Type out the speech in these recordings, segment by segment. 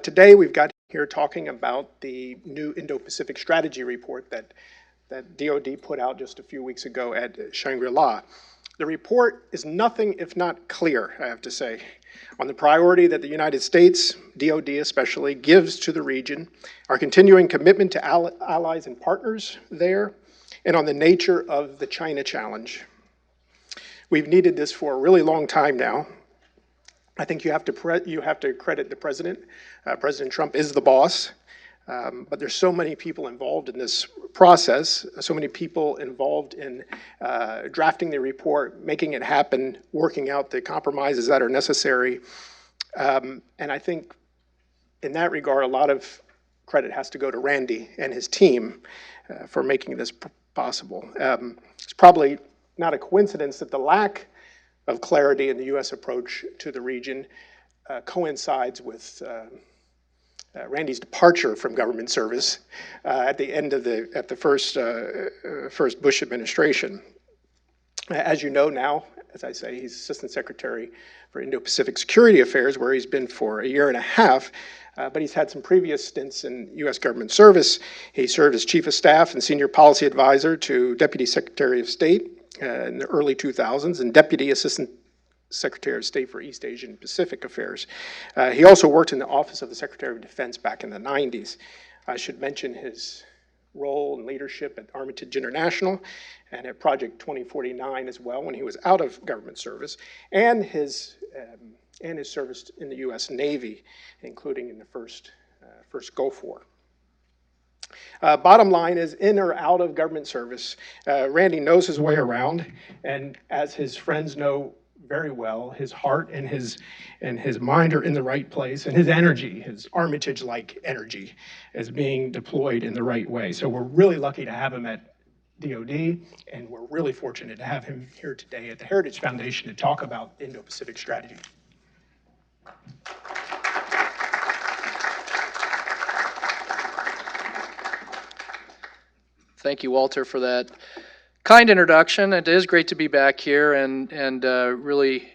Today we've got here talking about the new Indo-Pacific Strategy Report that DoD put out just a few weeks ago at Shangri-La. The report is nothing if not clear, I have to say, on the priority that the United States, DoD especially, gives to the region, our continuing commitment to allies and partners there, and on the nature of the China challenge. We've needed this for a really long time now. I think you have to credit the president. President Trump is the boss, but there's so many people involved in this process, so many people involved in drafting the report, making it happen, working out the compromises that are necessary. And I think in that regard, a lot of credit has to go to Randy and his team for making this possible. It's probably not a coincidence that the lack of clarity in the U.S. approach to the region coincides with Randy's departure from government service at the first Bush administration. As you know now, as I say, he's Assistant Secretary for Indo-Pacific Security Affairs, where he's been for a year and a half, but he's had some previous stints in U.S. government service. He served as Chief of Staff and Senior Policy Advisor to Deputy Secretary of State in the early 2000s, and Deputy Assistant Secretary of State for East Asian Pacific Affairs. He also worked in the Office of the Secretary of Defense back in the 90s. I should mention his role and leadership at Armitage International and at Project 2049 as well when he was out of government service, and his service in the U.S. Navy, including in the first Gulf War. Bottom line is, in or out of government service, Randy knows his way around, and as his friends know very well, his heart and his mind are in the right place, and his energy, his Armitage-like energy, is being deployed in the right way. So we're really lucky to have him at DoD, and we're really fortunate to have him here today at the Heritage Foundation to talk about Indo-Pacific strategy. Thank you, Walter, for that kind introduction. It is great to be back here and really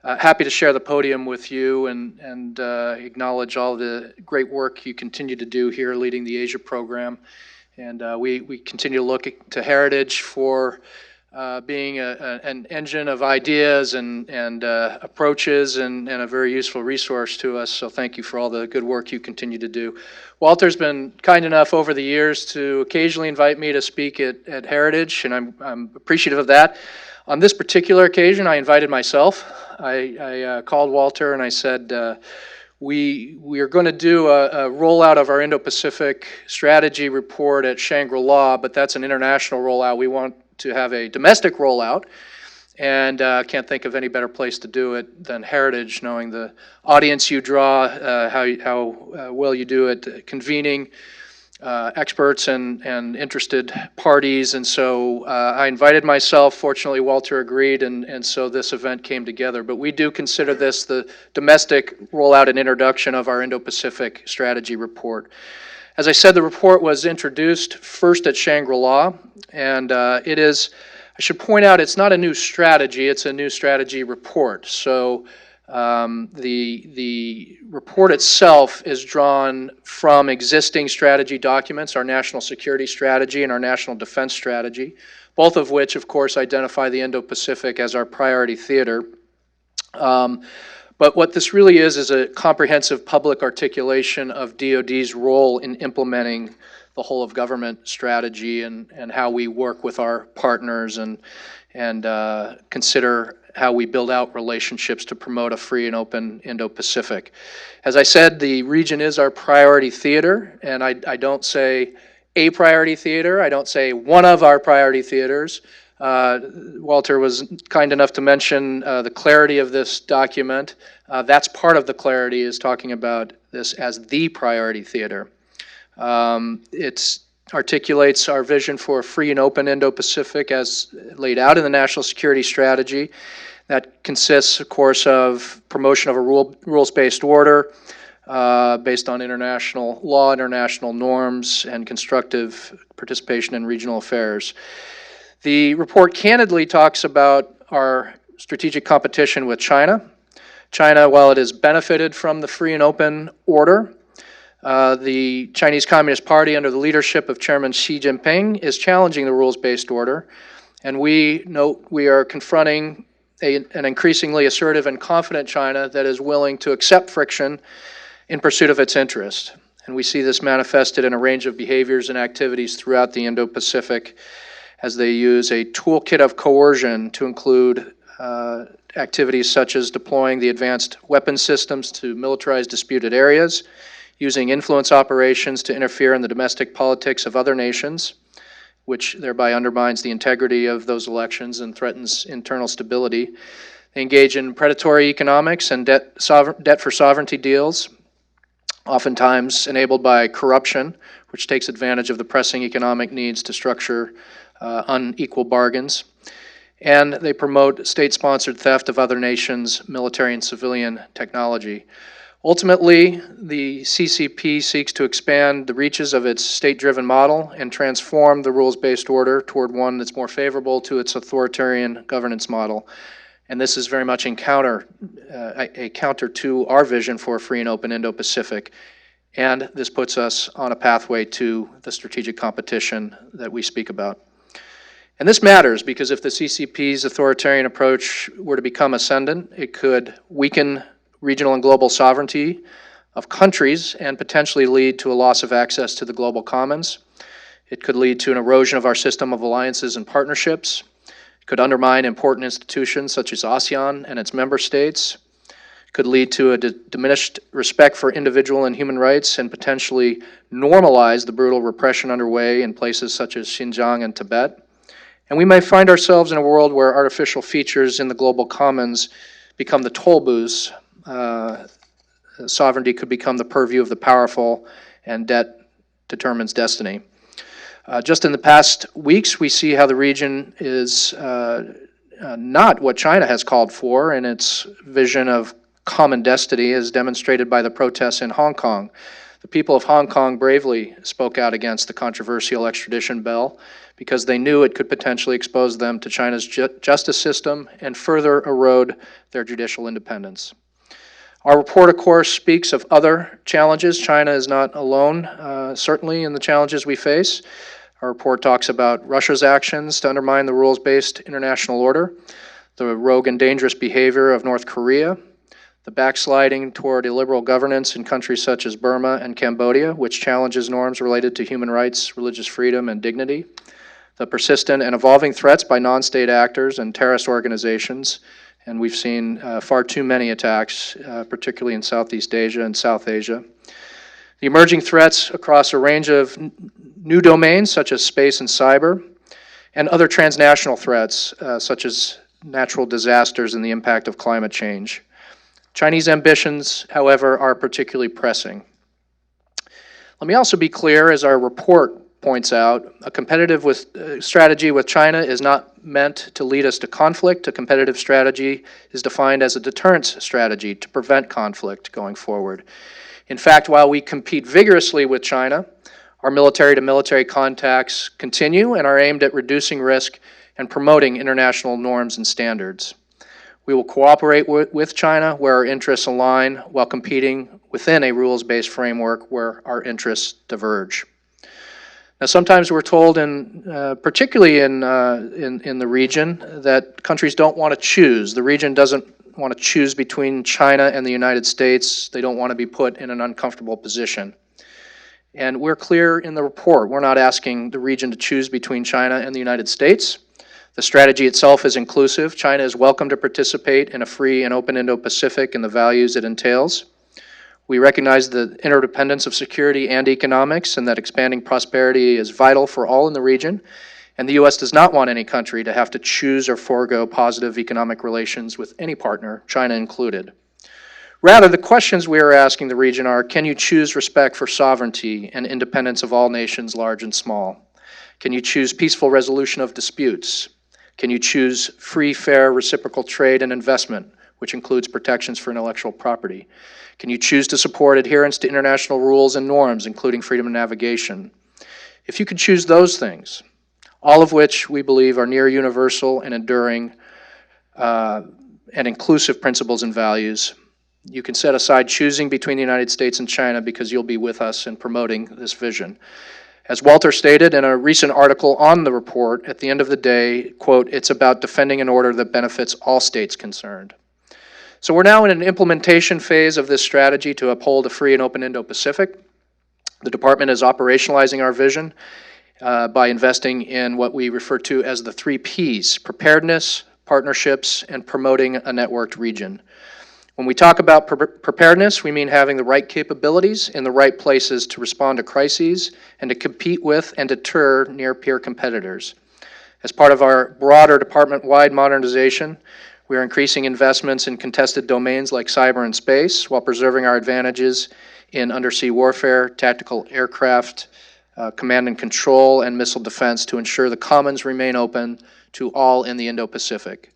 happy to share the podium with you and acknowledge all the great work you continue to do here leading the Asia program. And we continue to look to Heritage for being an engine of ideas and approaches and a very useful resource to us. So thank you for all the good work you continue to do. Walter's been kind enough over the years to occasionally invite me to speak at Heritage, and I'm appreciative of that. On this particular occasion, I invited myself. I called Walter and I said, we are going to do a rollout of our Indo-Pacific Strategy Report at Shangri-La, but that's an international rollout. We want to have a domestic rollout, and can't think of any better place to do it than Heritage, knowing the audience you draw, how well you do at convening experts and interested parties. And so I invited myself. Fortunately, Walter agreed, and so this event came together. But we do consider this the domestic rollout and introduction of our Indo-Pacific Strategy Report. As I said, the report was introduced first at Shangri-La, and it is, I should point out, it's not a new strategy, it's a new strategy report. So the report itself is drawn from existing strategy documents, our national security strategy and our national defense strategy, both of which, of course, identify the Indo-Pacific as our priority theater. But what this really is a comprehensive public articulation of DoD's role in implementing the whole of government strategy and how we work with our partners and consider how we build out relationships to promote a free and open Indo-Pacific. As I said, the region is our priority theater, and I don't say a priority theater, I don't say one of our priority theaters. Walter was kind enough to mention the clarity of this document. That's part of the clarity, is talking about this as the priority theater. It articulates our vision for a free and open Indo-Pacific as laid out in the National Security Strategy. That consists, of course, of promotion of a rules-based order based on international law, international norms, and constructive participation in regional affairs. The report candidly talks about our strategic competition with China. China, while it has benefited from the free and open order, The Chinese Communist Party, under the leadership of Chairman Xi Jinping, is challenging the rules-based order, and we note we are confronting an increasingly assertive and confident China that is willing to accept friction in pursuit of its interest. And we see this manifested in a range of behaviors and activities throughout the Indo-Pacific as they use a toolkit of coercion to include activities such as deploying the advanced weapons systems to militarize disputed areas, using influence operations to interfere in the domestic politics of other nations, which thereby undermines the integrity of those elections and threatens internal stability. They engage in predatory economics and debt for sovereignty deals, oftentimes enabled by corruption, which takes advantage of the pressing economic needs to structure unequal bargains. And they promote state-sponsored theft of other nations' military and civilian technology. Ultimately, the CCP seeks to expand the reaches of its state-driven model and transform the rules-based order toward one that's more favorable to its authoritarian governance model. And this is very much a counter to our vision for a free and open Indo-Pacific. And this puts us on a pathway to the strategic competition that we speak about. And this matters because if the CCP's authoritarian approach were to become ascendant, it could weaken regional and global sovereignty of countries and potentially lead to a loss of access to the global commons. It could lead to an erosion of our system of alliances and partnerships. It could undermine important institutions such as ASEAN and its member states. It could lead to a diminished respect for individual and human rights and potentially normalize the brutal repression underway in places such as Xinjiang and Tibet. And we may find ourselves in a world where artificial features in the global commons become the toll booths. Sovereignty could become the purview of the powerful, and debt determines destiny. Just in the past weeks, we see how the region is not what China has called for in its vision of common destiny, as demonstrated by the protests in Hong Kong. The people of Hong Kong bravely spoke out against the controversial extradition bill because they knew it could potentially expose them to China's justice system and further erode their judicial independence. Our report, of course, speaks of other challenges. China is not alone, certainly, in the challenges we face. Our report talks about Russia's actions to undermine the rules-based international order, the rogue and dangerous behavior of North Korea, the backsliding toward illiberal governance in countries such as Burma and Cambodia, which challenges norms related to human rights, religious freedom, and dignity, the persistent and evolving threats by non-state actors and terrorist organizations, and we've seen far too many attacks, particularly in Southeast Asia and South Asia. The emerging threats across a range of new domains, such as space and cyber, and other transnational threats, such as natural disasters and the impact of climate change. Chinese ambitions, however, are particularly pressing. Let me also be clear, as our report points out, a competitive strategy with China is not meant to lead us to conflict. A competitive strategy is defined as a deterrence strategy to prevent conflict going forward. In fact, while we compete vigorously with China, our military-to-military contacts continue and are aimed at reducing risk and promoting international norms and standards. We will cooperate with China where our interests align while competing within a rules-based framework where our interests diverge. Now, sometimes we're told, particularly in the region, that countries don't want to choose. The region doesn't want to choose between China and the United States. They don't want to be put in an uncomfortable position. And we're clear in the report. We're not asking the region to choose between China and the United States. The strategy itself is inclusive. China is welcome to participate in a free and open Indo-Pacific and the values it entails. We recognize the interdependence of security and economics and that expanding prosperity is vital for all in the region. And the U.S. does not want any country to have to choose or forego positive economic relations with any partner, China included. Rather, the questions we are asking the region are, can you choose respect for sovereignty and independence of all nations, large and small? Can you choose peaceful resolution of disputes? Can you choose free, fair, reciprocal trade and investment, which includes protections for intellectual property? Can you choose to support adherence to international rules and norms, including freedom of navigation? If you could choose those things, all of which we believe are near universal and enduring and inclusive principles and values, You can set aside choosing between the United States and China because you'll be with us in promoting this vision. As Walter stated in a recent article on the report, at the end of the day, quote, "It's about defending an order that benefits all states concerned." So we're now in an implementation phase of this strategy to uphold a free and open Indo-Pacific. The department is operationalizing our vision by investing in what we refer to as the 3 Ps: preparedness, partnerships, and promoting a networked region. When we talk about preparedness, we mean having the right capabilities in the right places to respond to crises and to compete with and deter near-peer competitors. As part of our broader department-wide modernization, we are increasing investments in contested domains like cyber and space while preserving our advantages in undersea warfare, tactical aircraft, command and control, and missile defense to ensure the commons remain open to all in the Indo-Pacific.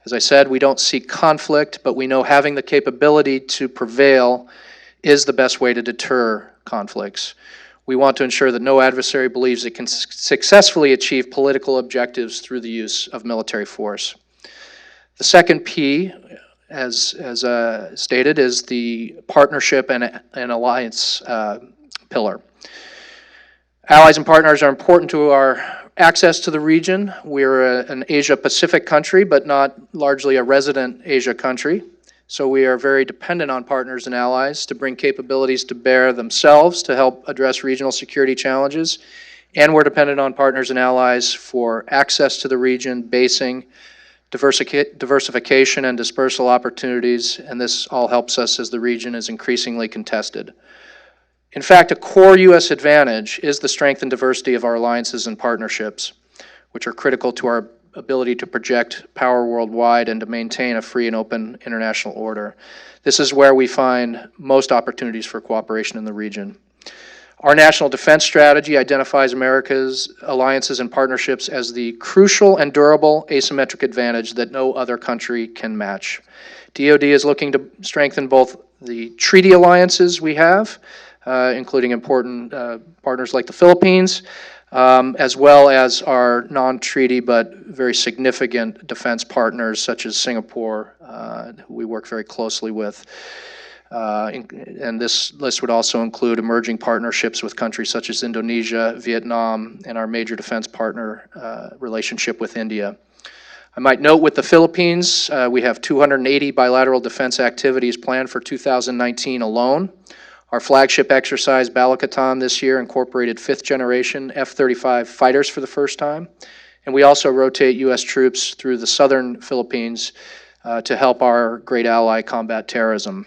As I said, we don't seek conflict, but we know having the capability to prevail is the best way to deter conflicts. We want to ensure that no adversary believes it can successfully achieve political objectives through the use of military force. The second P, as stated, is the partnership and alliance pillar. Allies and partners are important to our access to the region. We're an Asia-Pacific country, but not largely a resident Asia country. So we are very dependent on partners and allies to bring capabilities to bear themselves to help address regional security challenges. And we're dependent on partners and allies for access to the region, basing, diversification, and dispersal opportunities. And this all helps us as the region is increasingly contested. In fact, a core U.S. advantage is the strength and diversity of our alliances and partnerships, which are critical to our ability to project power worldwide and to maintain a free and open international order. This is where we find most opportunities for cooperation in the region. Our national defense strategy identifies America's alliances and partnerships as the crucial and durable asymmetric advantage that no other country can match. DoD is looking to strengthen both the treaty alliances we have, including important partners like the Philippines, as well as our non-treaty but very significant defense partners such as Singapore, who we work very closely with. And this list would also include emerging partnerships with countries such as Indonesia, Vietnam, and our major defense partner relationship with India. I might note with the Philippines, we have 280 bilateral defense activities planned for 2019 alone. Our flagship exercise, Balikatan, this year incorporated 5th-generation F-35 fighters for the first time. And we also rotate U.S. troops through the southern Philippines to help our great ally combat terrorism.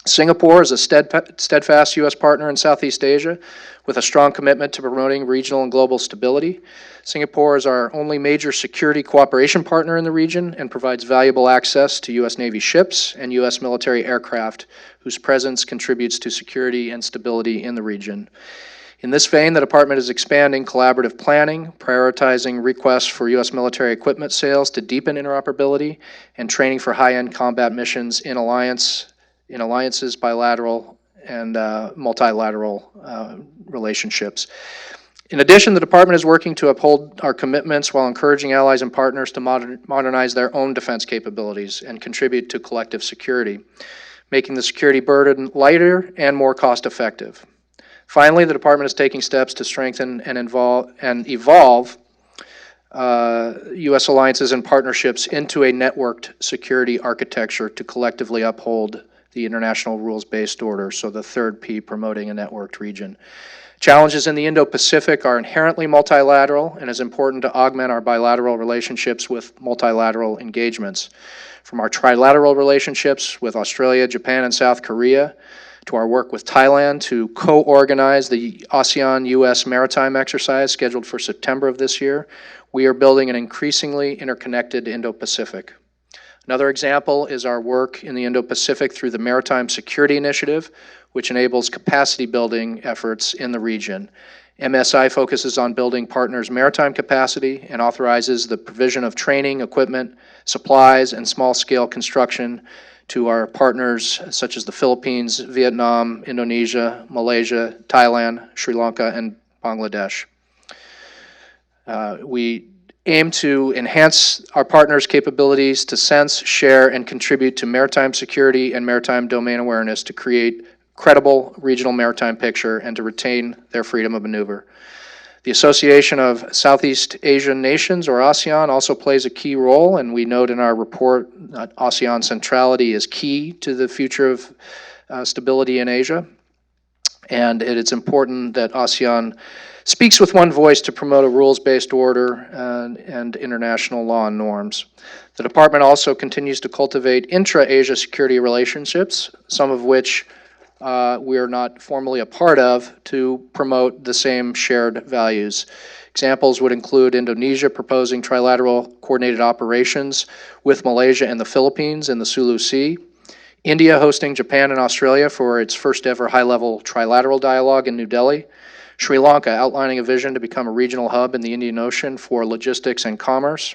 Singapore is a steadfast U.S. partner in Southeast Asia with a strong commitment to promoting regional and global stability. Singapore is our only major security cooperation partner in the region and provides valuable access to U.S. Navy ships and U.S. military aircraft whose presence contributes to security and stability in the region. In this vein, the Department is expanding collaborative planning, prioritizing requests for U.S. military equipment sales to deepen interoperability, and training for high-end combat missions in alliances, bilateral, and multilateral relationships. In addition, the Department is working to uphold our commitments while encouraging allies and partners to modernize their own defense capabilities and contribute to collective security, making the security burden lighter and more cost-effective. Finally, the Department is taking steps to strengthen and evolve U.S. alliances and partnerships into a networked security architecture to collectively uphold the international rules-based order, so the third P, promoting a networked region. Challenges in the Indo-Pacific are inherently multilateral, and it's important to augment our bilateral relationships with multilateral engagements. From our trilateral relationships with Australia, Japan, and South Korea, to our work with Thailand to co-organize the ASEAN-US maritime exercise scheduled for September of this year, we are building an increasingly interconnected Indo-Pacific. Another example is our work in the Indo-Pacific through the Maritime Security Initiative, which enables capacity building efforts in the region. MSI focuses on building partners' maritime capacity and authorizes the provision of training, equipment, supplies, and small-scale construction to our partners such as the Philippines, Vietnam, Indonesia, Malaysia, Thailand, Sri Lanka, and Bangladesh. We aim to enhance our partners' capabilities to sense, share, and contribute to maritime security and maritime domain awareness to create credible regional maritime picture and to retain their freedom of maneuver. The Association of Southeast Asian Nations, or ASEAN, also plays a key role, and we note in our report that ASEAN centrality is key to the future of stability in Asia, and it's important that ASEAN speaks with one voice to promote a rules-based order and international law and norms. The department also continues to cultivate intra-Asia security relationships, some of which we are not formally a part of, to promote the same shared values. Examples would include Indonesia proposing trilateral coordinated operations with Malaysia and the Philippines in the Sulu Sea, India hosting Japan and Australia for its first ever high-level trilateral dialogue in New Delhi, Sri Lanka outlining a vision to become a regional hub in the Indian Ocean for logistics and commerce,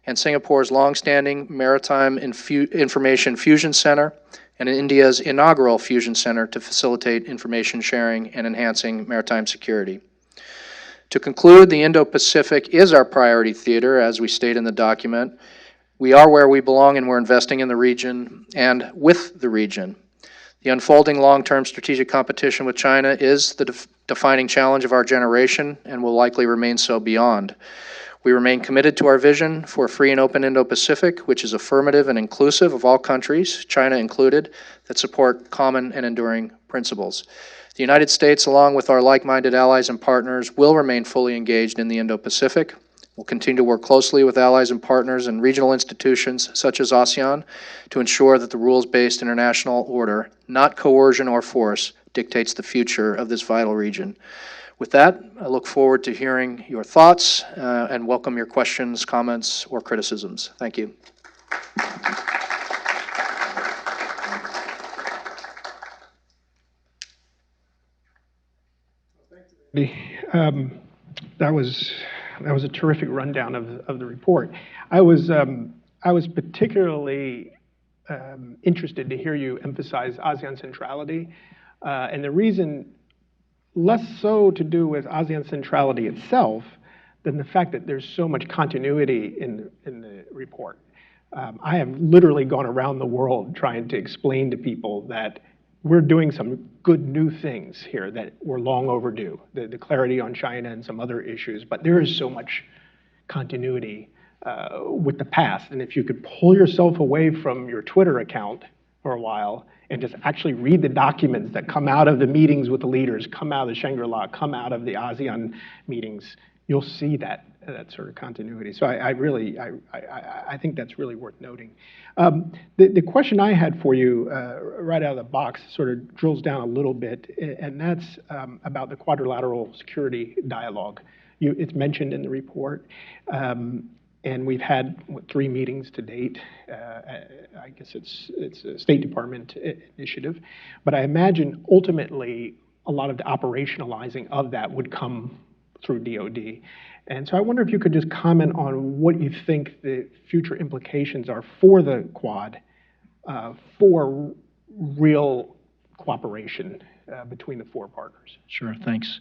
and Singapore's long-standing Maritime Information Fusion Center, and India's inaugural Fusion Center to facilitate information sharing and enhancing maritime security. To conclude, the Indo-Pacific is our priority theater, as we state in the document. We are where we belong, and we're investing in the region and with the region. The unfolding long-term strategic competition with China is the defining challenge of our generation and will likely remain so beyond. We remain committed to our vision for a free and open Indo-Pacific, which is affirmative and inclusive of all countries, China included, that support common and enduring principles. The United States, along with our like-minded allies and partners, will remain fully engaged in the Indo-Pacific. We'll continue to work closely with allies and partners and regional institutions such as ASEAN to ensure that the rules-based international order, not coercion or force, dictates the future of this vital region. With that, I look forward to hearing your thoughts and welcome your questions, comments, or criticisms. Thank you. That was a terrific rundown of the report. I was particularly interested to hear you emphasize ASEAN centrality, and the reason less so to do with ASEAN centrality itself than the fact that there's so much continuity in the report. I have literally gone around the world trying to explain to people that we're doing some good new things here that were long overdue, the clarity on China and some other issues, but there is so much continuity with the past. And if you could pull yourself away from your Twitter account for a while and just actually read the documents that come out of the meetings with the leaders, come out of the Shangri-La, come out of the ASEAN meetings, you'll see that sort of continuity. So I think that's really worth noting. The question I had for you right out of the box sort of drills down a little bit, and that's about the quadrilateral security dialogue. It's mentioned in the report. And we've had 3 meetings to date. I guess it's a State Department initiative, but I imagine ultimately a lot of the operationalizing of that would come through DoD. And so I wonder if you could just comment on what you think the future implications are for the Quad, for real cooperation between the 4 partners. Sure, thanks.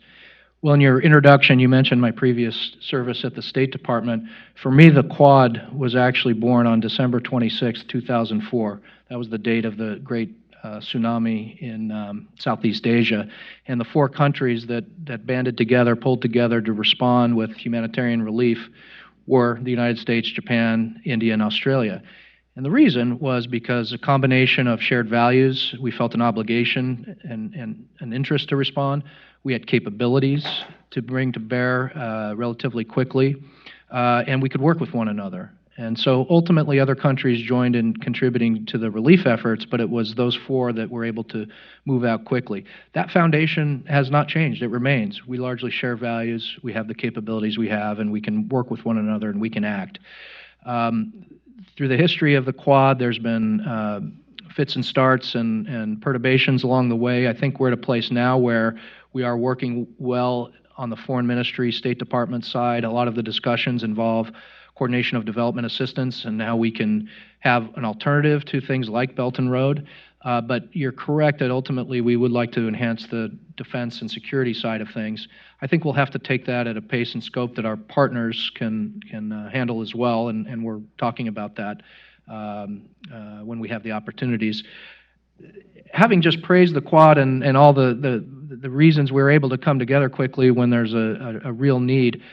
Well, in your introduction, you mentioned my previous service at the State Department. For me, the Quad was actually born on December 26, 2004. That was the date of the great tsunami in Southeast Asia. And the 4 countries that banded together, pulled together to respond with humanitarian relief were the United States, Japan, India, and Australia. And the reason was because a combination of shared values, we felt an obligation and an interest to respond. We had capabilities to bring to bear relatively quickly, and we could work with one another. And so ultimately other countries joined in contributing to the relief efforts, but it was those 4 that were able to move out quickly. That foundation has not changed. It remains. We largely share values, we have the capabilities we have, and we can work with one another and we can act. Through the history of the Quad, there's been fits and starts and perturbations along the way. I think we're at a place now where we are working well on the Foreign Ministry, State Department side. A lot of the discussions involve coordination of development assistance and how we can have an alternative to things like Belt and Road. But you're correct that ultimately we would like to enhance the defense and security side of things. I think we'll have to take that at a pace and scope that our partners can handle as well, and we're talking about that when we have the opportunities. Having just praised the Quad and all the reasons we're able to come together quickly when there's a real need,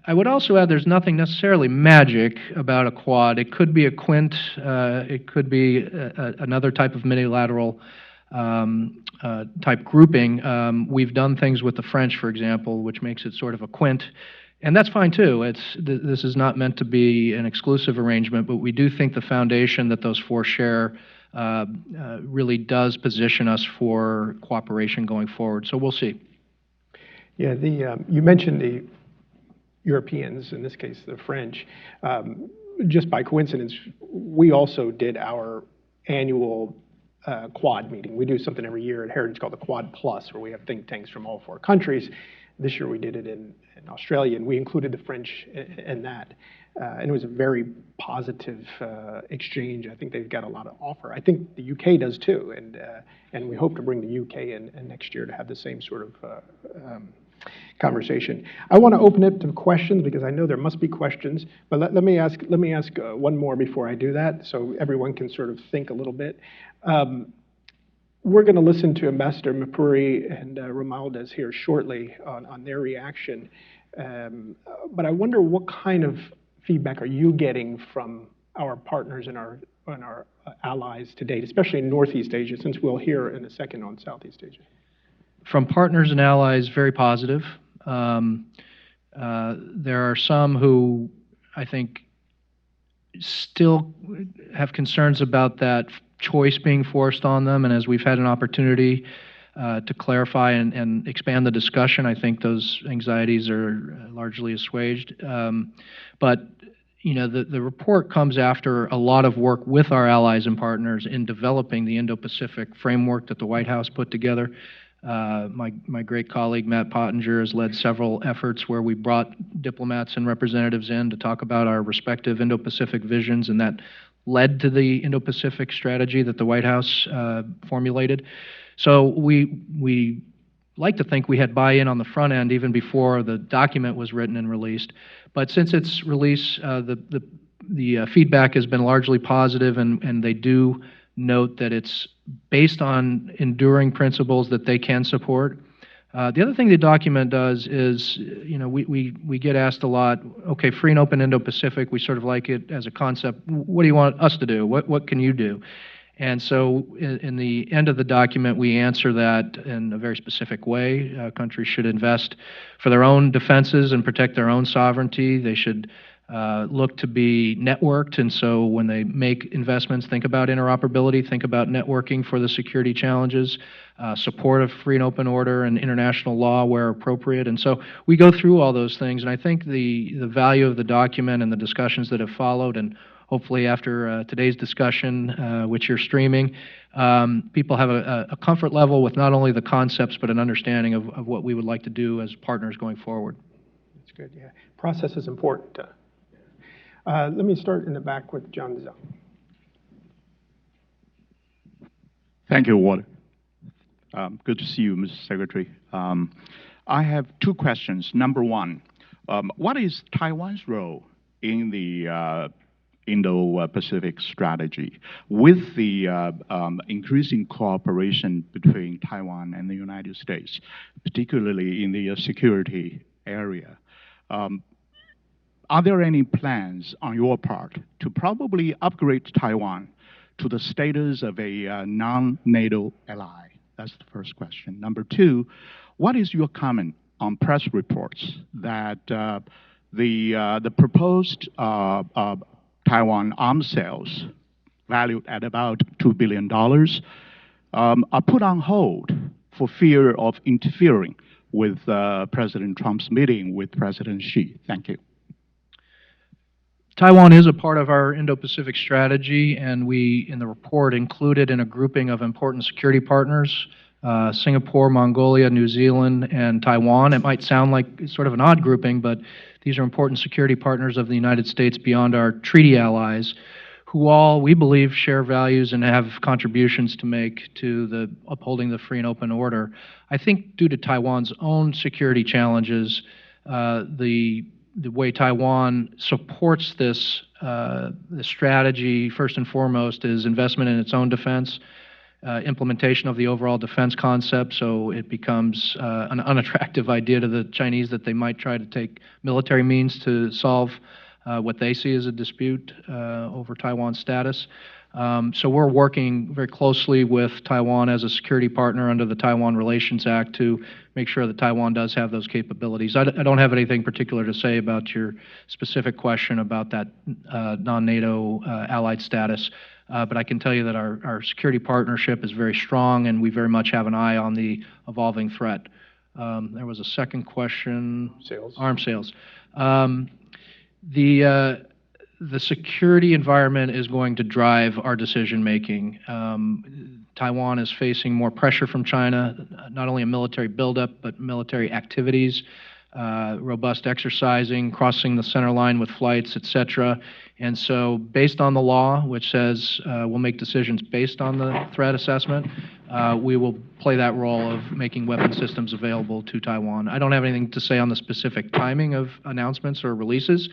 I would also add there's nothing necessarily magic about a Quad. It could be a Quint, it could be another type of minilateral type grouping. We've done things with the French, for example, which makes it sort of a Quint, and that's fine too. This is not meant to be an exclusive arrangement, but we do think the foundation that those four share really does position us for cooperation going forward. So we'll see. Yeah, you mentioned the Europeans, in this case the French. Just by coincidence, we also did our annual Quad meeting. We do something every year at Heritage called the Quad Plus, where we have think tanks from all four countries. This year we did it in Australia, and we included the French in that. And it was a very positive exchange. I think they've got a lot to offer. I think the UK does too, and we hope to bring the UK in next year to have the same sort of conversation. I want to open it to questions because I know there must be questions, but let me ask one more before I do that, so everyone can sort of think a little bit. We're going to listen to Ambassador Mapuri and Romualdez here shortly on their reaction, but I wonder what kind of feedback are you getting from our partners and our allies to date, especially in Northeast Asia, since we'll hear in a second on Southeast Asia? From partners and allies, very positive. There are some who I think still have concerns about that choice being forced on them, and as we've had an opportunity to clarify and expand the discussion, I think those anxieties are largely assuaged. But you know, the report comes after a lot of work with our allies and partners in developing the Indo-Pacific framework that the White House put together. My great colleague Matt Pottinger has led several efforts where we brought diplomats and representatives in to talk about our respective Indo-Pacific visions, and that led to the Indo-Pacific strategy that the White House formulated. So we like to think we had buy-in on the front end even before the document was written and released. But since its release, the feedback has been largely positive, and they do note that it's based on enduring principles that they can support. The other thing the document does is, you know, we get asked a lot, okay, free and open Indo-Pacific, we sort of like it as a concept. What do you want us to do? What can you do? And so in the end of the document, we answer that in a very specific way. Countries should invest for their own defenses and protect their own sovereignty. They should look to be networked, and so when they make investments, think about interoperability, think about networking for the security challenges, support of free and open order and international law where appropriate. And so we go through all those things, and I think the value of the document and the discussions that have followed, and hopefully after today's discussion, which you're streaming, people have a comfort level with not only the concepts but an understanding of what we would like to do as partners going forward. That's good, yeah. Process is important. Let me start in the back with John Zhang. Thank you, Walter. Good to see you, Mr. Secretary. I have two questions. Number one, what is Taiwan's role in the Indo-Pacific strategy with the increasing cooperation between Taiwan and the United States, particularly in the security area? Are there any plans on your part to probably upgrade Taiwan to the status of a non-NATO ally? That's the first question. Number two, what is your comment on press reports that the proposed Taiwan arms sales, valued at about $2 billion, are put on hold for fear of interfering with President Trump's meeting with President Xi? Thank you. Taiwan is a part of our Indo-Pacific strategy, and we, in the report, included in a grouping of important security partners, Singapore, Mongolia, New Zealand, and Taiwan. It might sound like sort of an odd grouping, but These are important security partners of the United States beyond our treaty allies, who all, we believe, share values and have contributions to make to the upholding the free and open order. I think due to Taiwan's own security challenges, the way Taiwan supports this the strategy, first and foremost, is investment in its own defense, implementation of the overall defense concept, so it becomes an unattractive idea to the Chinese that they might try to take military means to solve what they see as a dispute over Taiwan's status. So we're working very closely with Taiwan as a security partner under the Taiwan Relations Act to make sure that Taiwan does have those capabilities. I don't have anything particular to say about your specific question about that non-NATO allied status, but I can tell you that our security partnership is very strong, and we very much have an eye on the evolving threat. There was a second question. Sales. Arms sales. The security environment is going to drive our decision-making. Taiwan is facing more pressure from China, not only a military buildup, but military activities, robust exercising, crossing the center line with flights, et cetera. And so based on the law, which says we'll make decisions based on the threat assessment, we will play that role of making weapon systems available to Taiwan. I don't have anything to say on the specific timing of announcements or releases.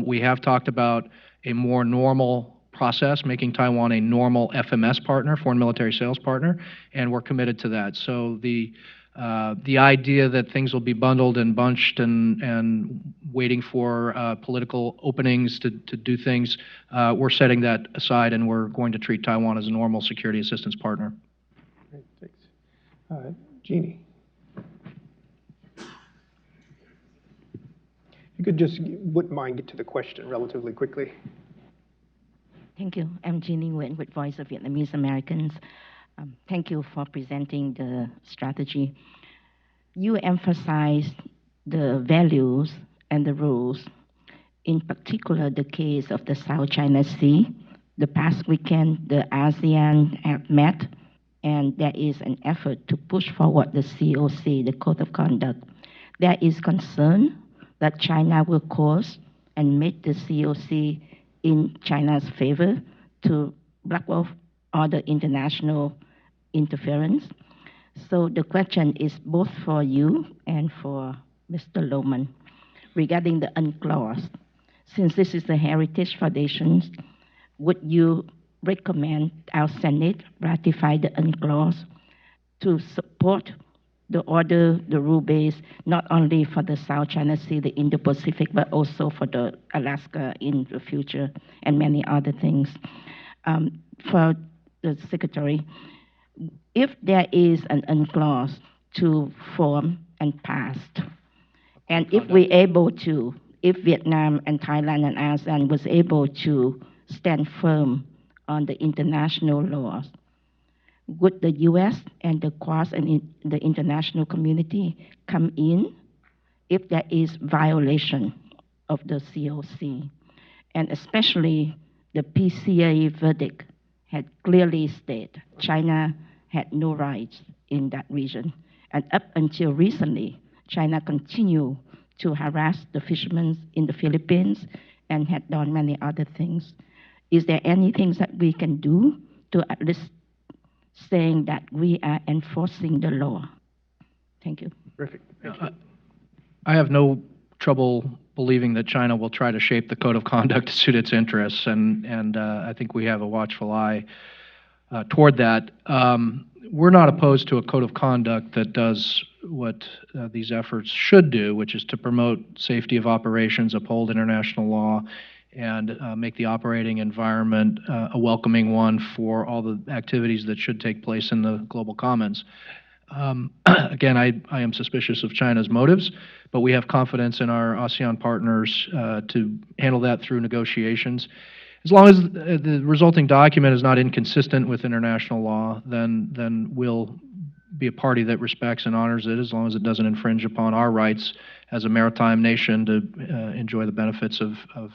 We have talked about a more normal process, making Taiwan a normal FMS partner, foreign military sales partner, and we're committed to that. So the idea that things will be bundled and bunched and waiting for political openings to do things, we're setting that aside, and we're going to treat Taiwan as a normal security assistance partner. Great, thanks. Jeannie. If you could just, wouldn't mind, get to the question relatively quickly. Thank you. I'm Jeannie Nguyen with Voice of Vietnamese Americans. Thank you for presenting the strategy. You emphasized the values and the rules, in particular the case of the South China Sea. The past weekend, the ASEAN have met, and there is an effort to push forward the COC, the Code of Conduct. There is concern that China will cause and make the COC in China's favor to block off other international interference. So the question is both for you and for Mr. Lohman regarding the UNCLOS. Since this is the Heritage Foundation, would you recommend our Senate ratify the UNCLOS to support the order, the rule base, not only for the South China Sea, the Indo-Pacific, but also for the Alaska in the future and many other things? For the Secretary, if there is an UNCLOS to form and passed, and if we're able to, if Vietnam and Thailand and ASEAN was able to stand firm on the international laws, would the U.S. and the Quad and the international community come in if there is violation of the COC? And especially the PCA verdict had clearly stated China had no rights in that region. And up until recently, China continued to harass the fishermen in the Philippines and had done many other things. Is there anything that we can do to at least saying that we are enforcing the law? Thank you. Terrific. Thank you. I have no trouble believing that China will try to shape the code of conduct to suit its interests, and I think we have a watchful eye toward that. We're not opposed to a code of conduct that does what these efforts should do, which is to promote safety of operations, uphold international law, and make the operating environment a welcoming one for all the activities that should take place in the global commons. Again, I am suspicious of China's motives, but we have confidence in our ASEAN partners to handle that through negotiations. As long as the resulting document is not inconsistent with international law, then we'll be a party that respects and honors it, as long as it doesn't infringe upon our rights as a maritime nation to enjoy the benefits of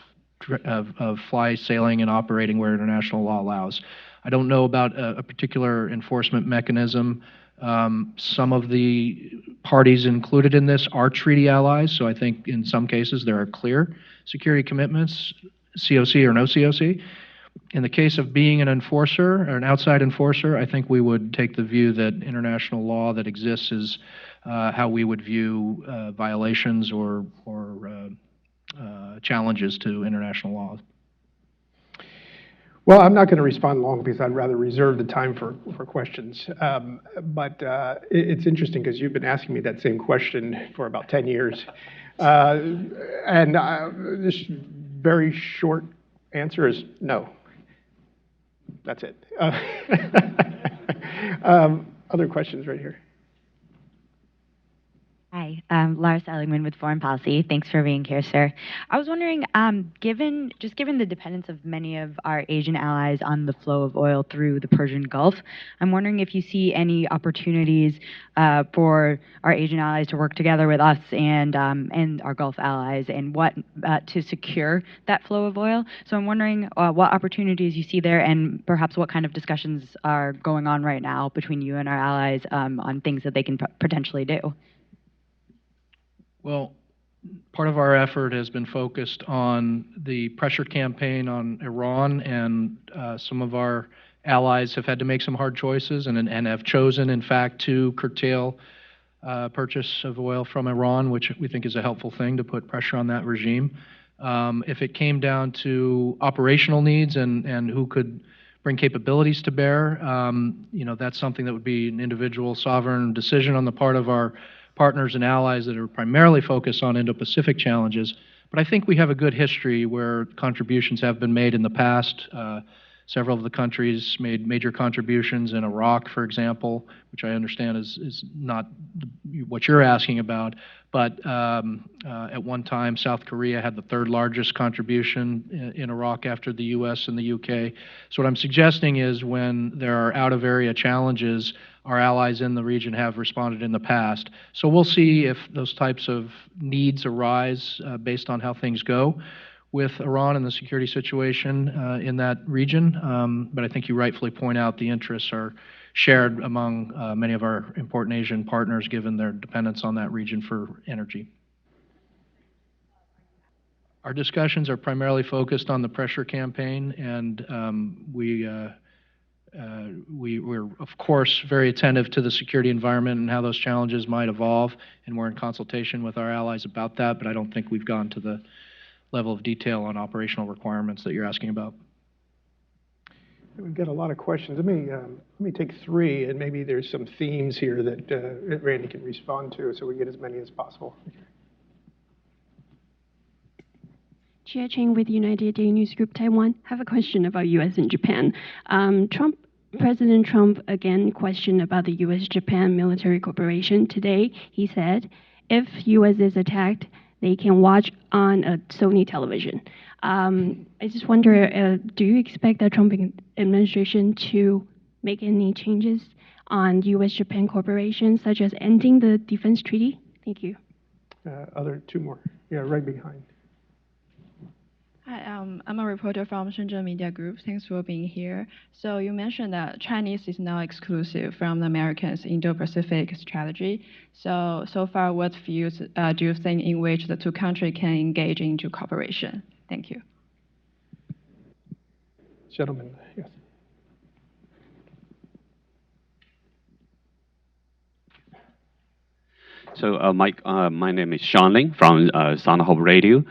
fly, sailing, and operating where international law allows. I don't know about a particular enforcement mechanism Some of the parties included in this are treaty allies, so I think in some cases there are clear security commitments, COC or no COC. In the case of being an enforcer or an outside enforcer, I think we would take the view that international law that exists is how we would view violations or challenges to international law. Well, I'm not going to respond long because I'd rather reserve the time for questions. But it's interesting because you've been asking me that same question for about 10 years. And this very short answer is no. That's it. Other questions right here. Hi, Lars Elliman with Foreign Policy. Thanks for being here, sir. I was wondering, given the dependence of many of our Asian allies on the flow of oil through the Persian Gulf, I'm wondering if you see any opportunities for our Asian allies to work together with us and our Gulf allies, and what to secure that flow of oil. So I'm wondering what opportunities you see there, and perhaps what kind of discussions are going on right now between you and our allies on things that they can potentially do. Well, part of our effort has been focused on the pressure campaign on Iran, and some of our allies have had to make some hard choices and have chosen, in fact, to curtail purchase of oil from Iran, which we think is a helpful thing to put pressure on that regime. If it came down to operational needs and who could bring capabilities to bear, that's something that would be an individual sovereign decision on the part of our partners and allies that are primarily focused on Indo-Pacific challenges. But I think we have a good history where contributions have been made in the past. Several of the countries made major contributions in Iraq, for example, which I understand is not what you're asking about. But at one time, South Korea had the third largest contribution in Iraq after the U.S. and the UK. So what I'm suggesting is when there are out-of-area challenges, our allies in the region have responded in the past. So we'll see if those types of needs arise based on how things go with Iran and the security situation in that region. But I think you rightfully point out the interests are shared among many of our important Asian partners, given their dependence on that region for energy. Our discussions are primarily focused on the pressure campaign, and we're, of course, very attentive to the security environment and how those challenges might evolve, and we're in consultation with our allies about that, but I don't think we've gone to the level of detail on operational requirements that you're asking about. We've got a lot of questions. Let me take three, and maybe there's some themes here that Randy can respond to, so we get as many as possible. Chia Cheng with United Day News Group Taiwan. I have a question about U.S. and Japan. President Trump again questioned about the U.S.-Japan military cooperation. Today, he said, if U.S. is attacked, they can watch on a Sony television. I just wonder, do you expect the Trump administration to make any changes on U.S.-Japan cooperation, such as ending the defense treaty? Thank you. Other two more. Yeah, right behind. Hi, I'm a reporter from Shenzhen Media Group. Thanks for being here. So you mentioned that Chinese is now exclusive from the Americans' Indo-Pacific strategy. So far, what views do you think in which the two countries can engage into cooperation? Thank you. Gentlemen, yes. So my name is Sean Ling from Sound Hope Radio.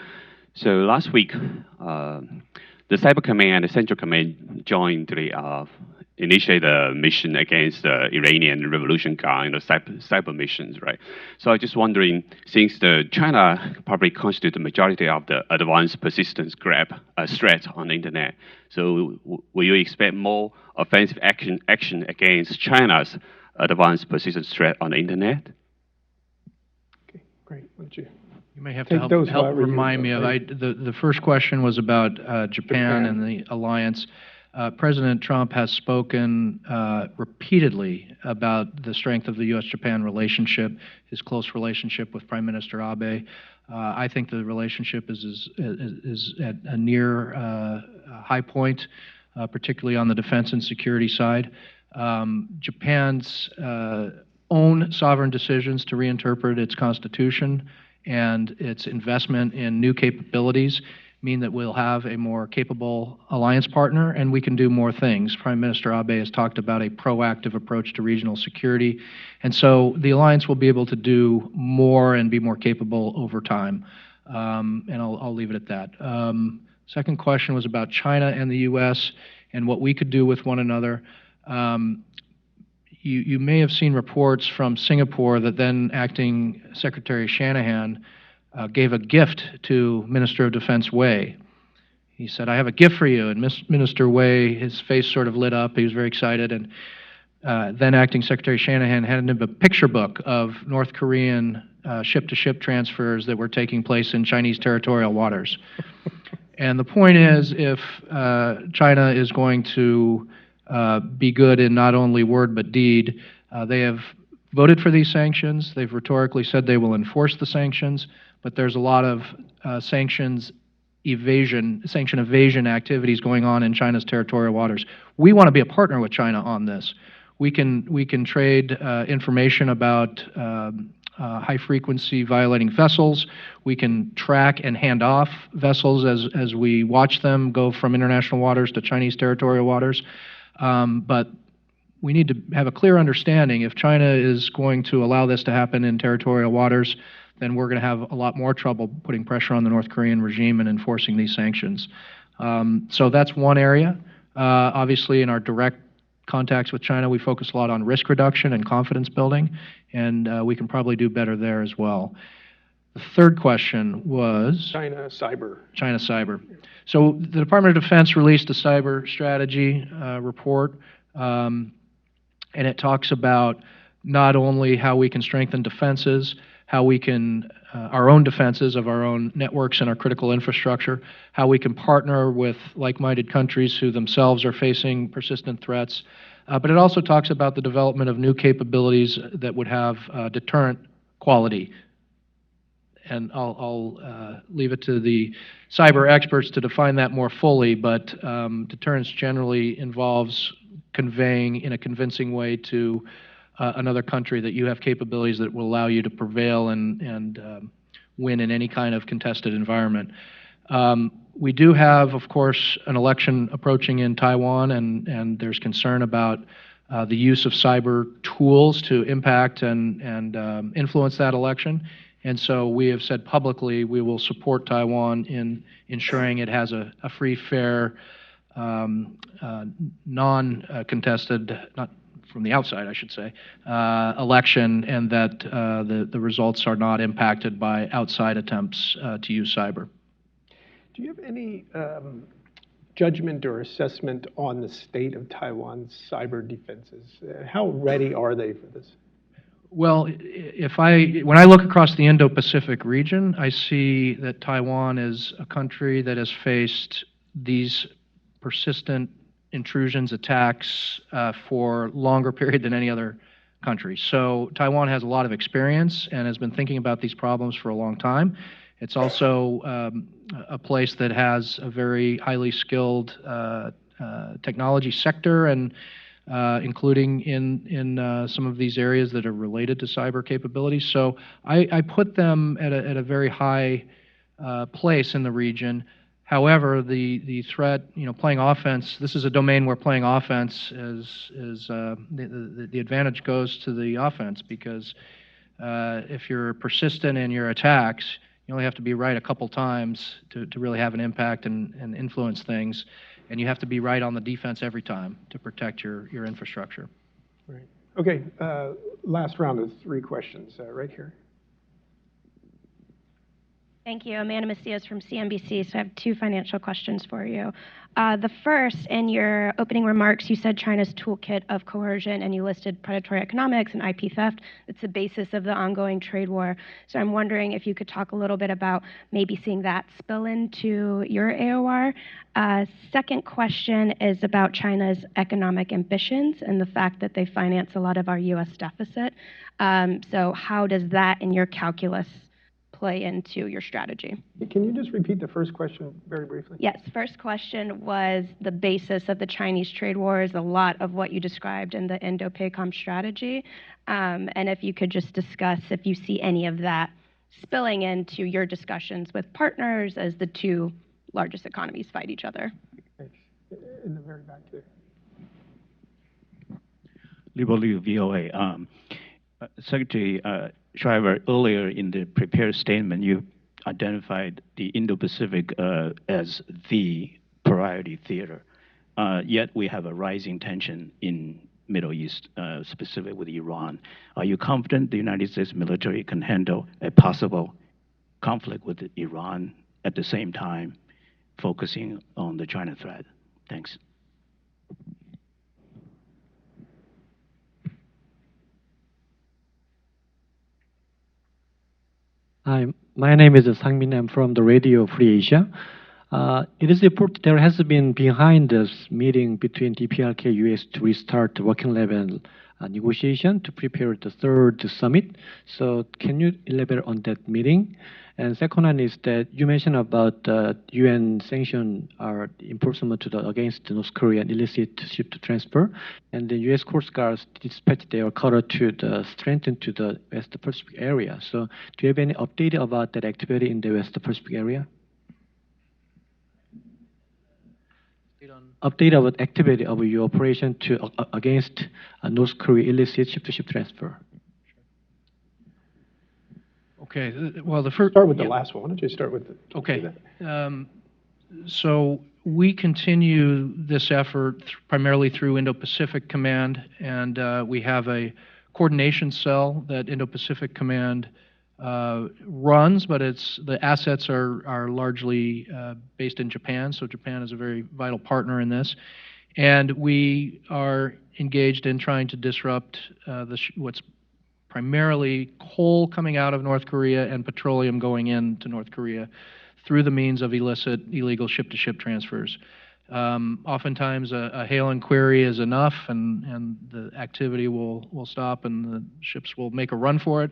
So last week, the Cyber Command and the Central Command joined to initiate a mission against the Iranian Revolution Guard, cyber missions, right? So I'm just wondering, since China probably constitutes the majority of the advanced persistence threat on the internet, so will you expect more offensive action against China's advanced persistence threat on the internet? Okay, great. Why don't you? You may have to help remind me of the first question was about Japan and the alliance. President Trump has spoken repeatedly about the strength of the U.S.-Japan relationship, his close relationship with Prime Minister Abe. I think the relationship is at a near high point, particularly on the defense and security side. Japan's own sovereign decisions to reinterpret its constitution and its investment in new capabilities mean that we'll have a more capable alliance partner and we can do more things. Prime Minister Abe has talked about a proactive approach to regional security, and so the alliance will be able to do more and be more capable over time. And I'll leave it at that. Second question was about China and the U.S. and what we could do with one another. You may have seen reports from Singapore that then Acting Secretary Shanahan gave a gift to Minister of Defense Wei. He said, "I have a gift for you." And Minister Wei, his face sort of lit up. He was very excited. And then Acting Secretary Shanahan handed him a picture book of North Korean ship-to-ship transfers that were taking place in Chinese territorial waters. And the point is, if China is going to be good in not only word but deed, they have voted for these sanctions. They've rhetorically said they will enforce the sanctions, but there's a lot of sanction evasion activities going on in China's territorial waters. We want to be a partner with China on this. We can trade information about high-frequency violating vessels. We can track and hand off vessels as we watch them go from international waters to Chinese territorial waters. But we need to have a clear understanding. If China is going to allow this to happen in territorial waters, then we're going to have a lot more trouble putting pressure on the North Korean regime and enforcing these sanctions. So that's one area. Obviously, in our direct contacts with China, we focus a lot on risk reduction and confidence building, and we can probably do better there as well. The third question was? China cyber. China cyber. So the Department of Defense released a cyber strategy report, and it talks about not only how we can strengthen defenses, how we can, our own defenses of our own networks and our critical infrastructure, how we can partner with like-minded countries who themselves are facing persistent threats. But it also talks about the development of new capabilities that would have deterrent quality. And I'll leave it to the cyber experts to define that more fully, but deterrence generally involves conveying in a convincing way to another country that you have capabilities that will allow you to prevail and win in any kind of contested environment. We do have, of course, an election approaching in Taiwan, and there's concern about the use of cyber tools to impact and influence that election. And so we have said publicly we will support Taiwan in ensuring it has a free, fair, non-contested, not from the outside, I should say, election, and that the results are not impacted by outside attempts to use cyber. Do you have any judgment or assessment on the state of Taiwan's cyber defenses? How ready are they for this? Well, when I look across the Indo-Pacific region, I see that Taiwan is a country that has faced these persistent intrusions, attacks for longer period than any other country. So Taiwan has a lot of experience and has been thinking about these problems for a long time. It's also a place that has a very highly skilled technology sector, and including in some of these areas that are related to cyber capabilities. So I put them at a very high place in the region. However, the threat, playing offense, this is a domain where playing offense is the advantage goes to the offense, because if you're persistent in your attacks, you only have to be right a couple times to really have an impact and influence things, and you have to be right on the defense every time to protect your infrastructure. Right. Okay, last round of 3 questions, right here. Thank you. Amanda Macias from CNBC. So I have 2 financial questions for you. The first, in your opening remarks, you said China's toolkit of coercion, and you listed predatory economics and IP theft. It's the basis of the ongoing trade war. So I'm wondering if you could talk a little bit about maybe seeing that spill into your AOR. Second question is about China's economic ambitions and the fact that they finance a lot of our U.S. deficit. So how does that in your calculus play into your strategy? Can you just repeat the first question very briefly? Yes, first question was the basis of the Chinese trade war is a lot of what you described in the Indo-PACOM strategy. And if you could just discuss if you see any of that spilling into your discussions with partners as the two largest economies fight each other. In the very back there. Liu, VOA. Secretary Schriver, earlier in the prepared statement, you identified the Indo-Pacific as the priority theater. Yet we have a rising tension in Middle East, specifically with Iran. Are you confident the United States military can handle a possible conflict with Iran at the same time focusing on the China threat? Thanks. Hi, my name is Sang-min. I'm from the Radio Free Asia. It is reported there has been behind this meeting between DPRK US to restart the working level negotiation to prepare the third summit. So can you elaborate on that meeting? And second one is that you mentioned about UN sanction are enforcement to the against North Korean illicit ship to transfer, and the U.S. Coast Guard dispatched their cutter to the strengthen to the West Pacific area. So do you have any update about that activity in the West Pacific area? Update about activity of your operation to against North Korea illicit ship to ship transfer. Okay, well, the first... Start with the last one. Why don't you start with the... Okay. So we continue this effort primarily through Indo-Pacific Command, and we have a coordination cell that Indo-Pacific Command runs, but the assets are largely based in Japan, so Japan is a very vital partner in this. And we are engaged in trying to disrupt what's primarily coal coming out of North Korea and petroleum going into North Korea through the means of illicit, illegal ship-to-ship transfers. Oftentimes a hail and query is enough, and the activity will stop and the ships will make a run for it.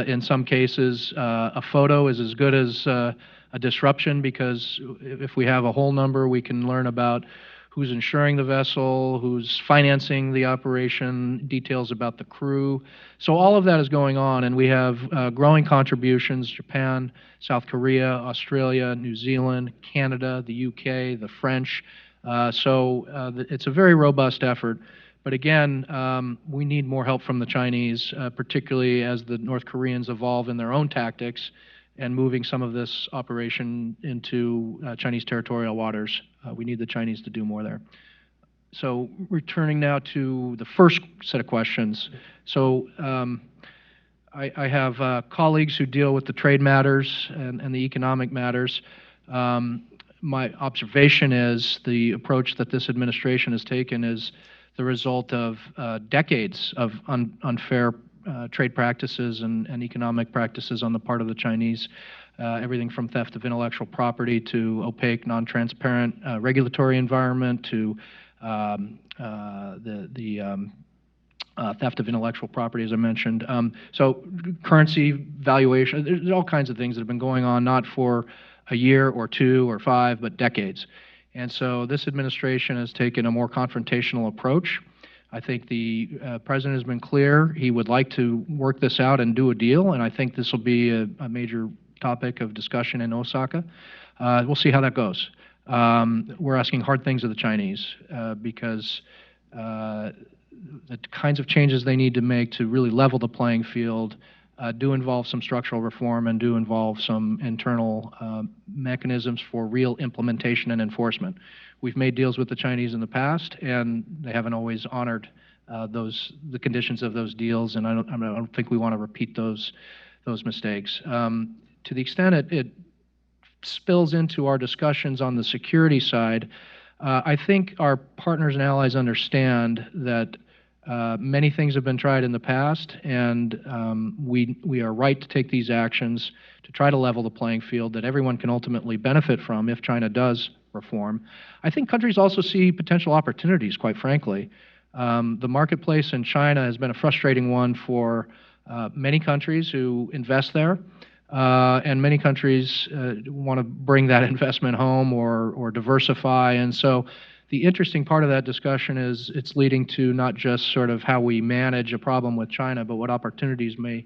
In some cases, a photo is as good as a disruption, because if we have a whole number, we can learn about who's insuring the vessel, who's financing the operation, details about the crew. So all of that is going on, and we have growing contributions: Japan, South Korea, Australia, New Zealand, Canada, the UK, the French. It's a very robust effort. But again, we need more help from the Chinese, particularly as the North Koreans evolve in their own tactics and moving some of this operation into Chinese territorial waters. We need the Chinese to do more there. So returning now to the first set of questions. So I have colleagues who deal with the trade matters and the economic matters. My observation is the approach that this administration has taken is the result of decades of unfair trade practices and economic practices on the part of the Chinese, everything from theft of intellectual property to opaque, non-transparent regulatory environment to theft of intellectual property, as I mentioned. So currency valuation, there's all kinds of things that have been going on, not for a year or two or five, but decades. And so this administration has taken a more confrontational approach. I think the president has been clear. He would like to work this out and do a deal, and I think this will be a major topic of discussion in Osaka. We'll see how that goes. We're asking hard things of the Chinese because the kinds of changes they need to make to really level the playing field do involve some structural reform and do involve some internal mechanisms for real implementation and enforcement. We've made deals with the Chinese in the past, and they haven't always honored the conditions of those deals, and I don't think we want to repeat those mistakes. To the extent it spills into our discussions on the security side, I think our partners and allies understand that many things have been tried in the past, and we are right to take these actions to try to level the playing field that everyone can ultimately benefit from if China does reform. I think countries also see potential opportunities, quite frankly. The marketplace in China has been a frustrating one for many countries who invest there. and many countries want to bring that investment home or diversify. And so the interesting part of that discussion is it's leading to not just sort of how we manage a problem with China, but what opportunities may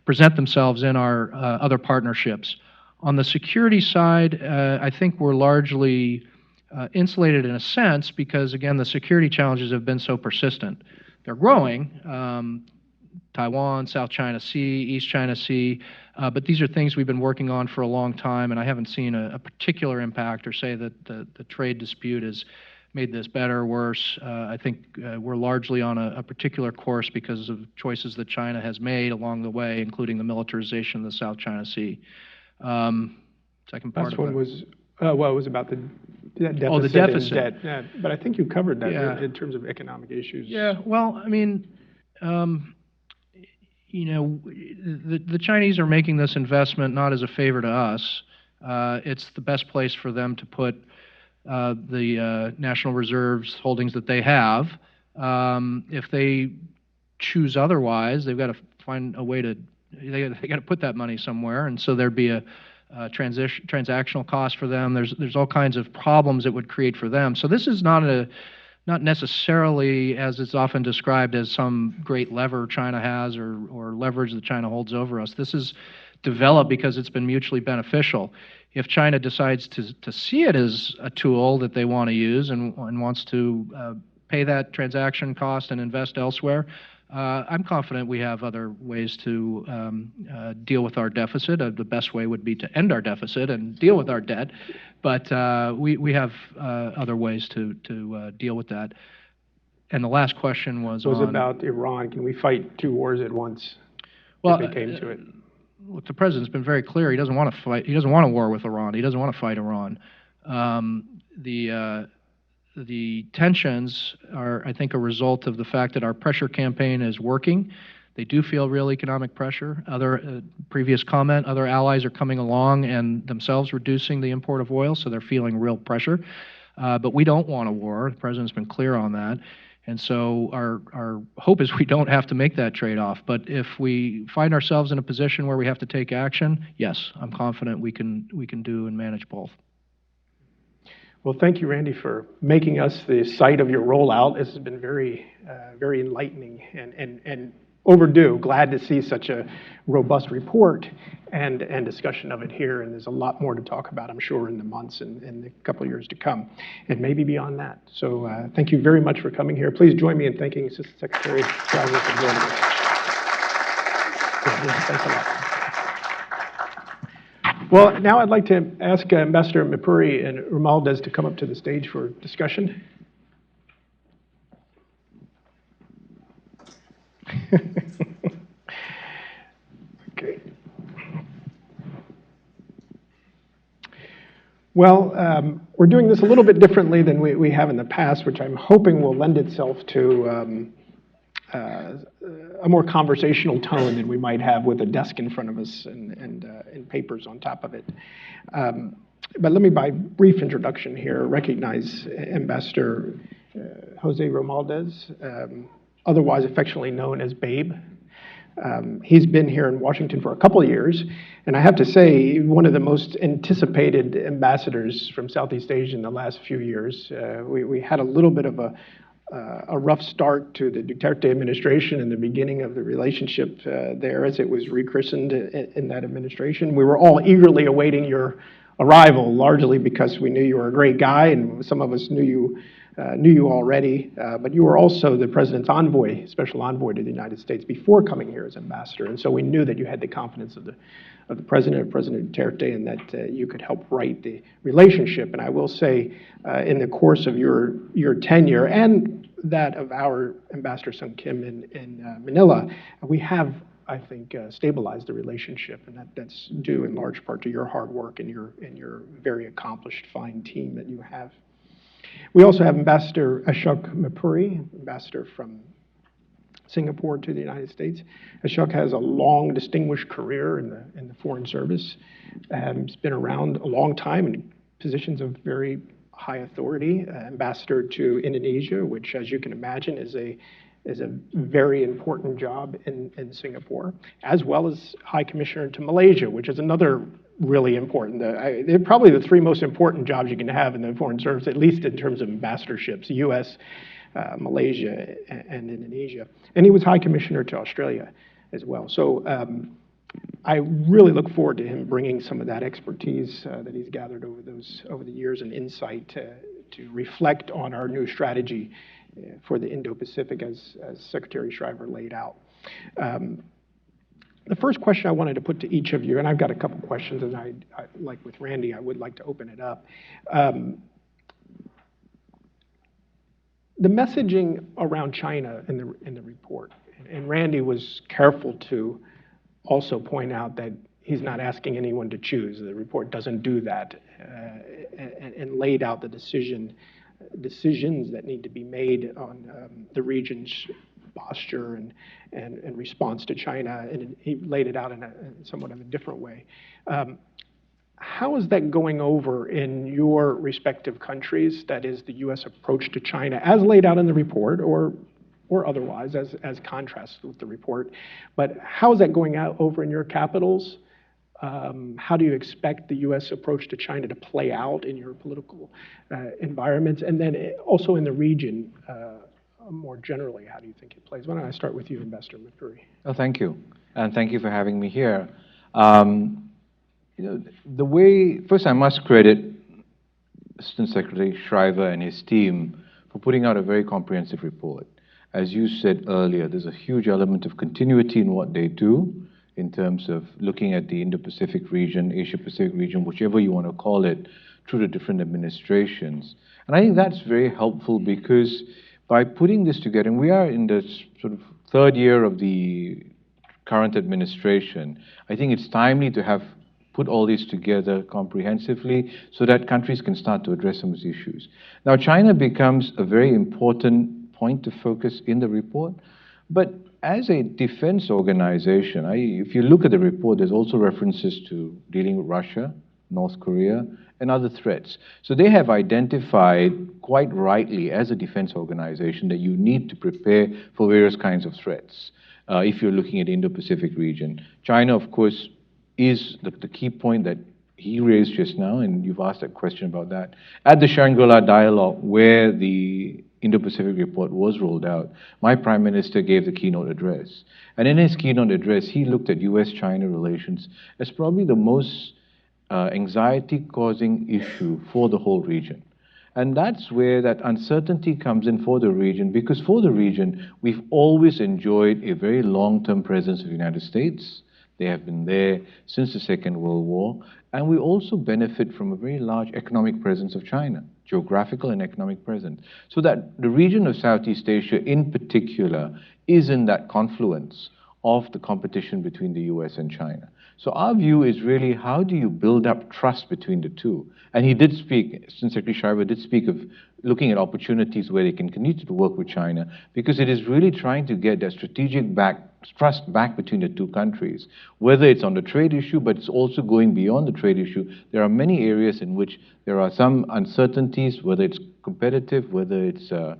present themselves in our other partnerships. On the security side, I think we're largely insulated in a sense because, again, the security challenges have been so persistent. They're growing. Taiwan, South China Sea, East China Sea, but these are things we've been working on for a long time, and I haven't seen a particular impact or say that the trade dispute has made this better or worse. I think we're largely on a particular course because of choices that China has made along the way, including the militarization of the South China Sea. Second part Last of one it. was, well, it was about the deficit. Oh, the deficit. And debt. But I think you covered that Yeah. in terms of economic issues. Yeah, well, I mean, you know, the Chinese are making this investment not as a favor to us. It's the best place for them to put the National Reserves holdings that they have. If they choose otherwise, they've got to find a way to, they got to put that money somewhere, and so there'd be a transactional cost for them. There's all kinds of problems it would create for them. So this is not necessarily, as it's often described, as some great lever China has or leverage that China holds over us. This is developed because it's been mutually beneficial. If China decides to see it as a tool that they want to use and wants to pay that transaction cost and invest elsewhere, I'm confident we have other ways to deal with our deficit. The best way would be to end our deficit and deal with our debt, but we have other ways to deal with that. And the last question was about Iran. Can we fight two wars at once? Well, if it came to it. Look, the president's been very clear. He doesn't want to fight. He doesn't want a war with Iran. He doesn't want to fight Iran. The tensions are, I think, a result of the fact that our pressure campaign is working. They do feel real economic pressure. Previous comment, other allies are coming along and themselves reducing the import of oil, so they're feeling real pressure. But we don't want a war. The president's been clear on that. And so our hope is we don't have to make that trade-off. But if we find ourselves in a position where we have to take action, yes, I'm confident we can do and manage both. Well, thank you, Randy, for making us the site of your rollout. This has been very enlightening and overdue. Glad to see such a robust report and discussion of it here. And there's a lot more to talk about, I'm sure, in the months and the couple of years to come, and maybe beyond that. So thank you very much for coming here. Please join me in thanking Assistant Secretary Schriver for joining us. Thanks a lot. Well, now I'd like to ask Ambassador Mapuri and Romualdez to come up to the stage for discussion. Okay. Well, we're doing this a little bit differently than we have in the past, which I'm hoping will lend itself to a more conversational tone than we might have with a desk in front of us and papers on top of it. But let me, by brief introduction here, recognize Ambassador Jose Romualdez, otherwise affectionately known as Babe. He's been here in Washington for a couple of years, and I have to say, one of the most anticipated ambassadors from Southeast Asia in the last few years. We had a little bit of a rough start to the Duterte administration and the beginning of the relationship there as it was rechristened in that administration. We were all eagerly awaiting your arrival, largely because we knew you were a great guy, and some of us knew you already, but you were also the president's envoy, special envoy to the United States before coming here as ambassador, and so we knew that you had the confidence of the president, President Duterte, and that you could help right the relationship. And I will say, in the course of your tenure and that of our Ambassador Sung Kim in Manila, we have, I think, stabilized the relationship, and that's due in large part to your hard work and your very accomplished, fine team that you have. We also have Ambassador Ashok Mapuri, ambassador from Singapore to the United States. Ashok has a long, distinguished career in the Foreign Service. He's been around a long time in positions of very high authority. Ambassador to Indonesia, which, as you can imagine, is is a very important job in Singapore, as well as High Commissioner to Malaysia, which is another really important. They're probably the three most important jobs you can have in the Foreign Service, at least in terms of ambassadorships: U.S., Malaysia, and Indonesia. And he was High Commissioner to Australia as well. So I really look forward to him bringing some of that expertise that he's gathered over the years and insight to reflect on our new strategy for the Indo-Pacific as Secretary Schriver laid out. The first question I wanted to put to each of you, and I've got a couple questions, and I like with Randy, I would like to open it up. The messaging around China in the report, and Randy was careful to also point out that he's not asking anyone to choose. The report doesn't do that, and laid out the decisions that need to be made on the region's posture and response to China, and he laid it out in somewhat of a different way. How is that going over in your respective countries? That is the U.S. approach to China, as laid out in the report, or otherwise, as contrast with the report. But how is that going out over in your capitals? How do you expect the U.S. approach to China to play out in your political environments? And then also in the region, more generally, how do you think it plays? Why don't I start with you, Ambassador McCurry? Oh, thank you. And thank you for having me here. First I must credit Assistant Secretary Schriver and his team for putting out a very comprehensive report. As you said earlier, there's a huge element of continuity in what they do in terms of looking at the Indo-Pacific region, Asia-Pacific region, whichever you want to call it, through the different administrations. And I think that's very helpful because by putting this together, and we are in the sort of third year of the current administration, I think it's timely to have put all these together comprehensively so that countries can start to address some of these issues. Now, China becomes a very important point to focus in the report, but as a defense organization, if you look at the report, there's also references to dealing with Russia, North Korea, and other threats. So they have identified quite rightly as a defense organization that you need to prepare for various kinds of threats if you're looking at the Indo-Pacific region. China, of course, is the key point that he raised just now, and you've asked that question about that. At the Shangri-La Dialogue, where the Indo-Pacific report was rolled out, my Prime Minister gave the keynote address. And in his keynote address, he looked at US-China relations as probably the most anxiety-causing issue for the whole region. And that's where that uncertainty comes in for the region, because for the region, we've always enjoyed a very long-term presence of the United States. They have been there since the Second World War. And we also benefit from a very large economic presence of China, geographical and economic presence. So that the region of Southeast Asia in particular is in that confluence of the competition between the US and China. So our view is really, how do you build up trust between the two? And he did speak, Assistant Secretary Schriver did speak of looking at opportunities where they can continue to work with China, because it is really trying to get that strategic trust back between the two countries, whether it's on the trade issue, but it's also going beyond the trade issue. There are many areas in which there are some uncertainties, whether it's competitive, whether it's a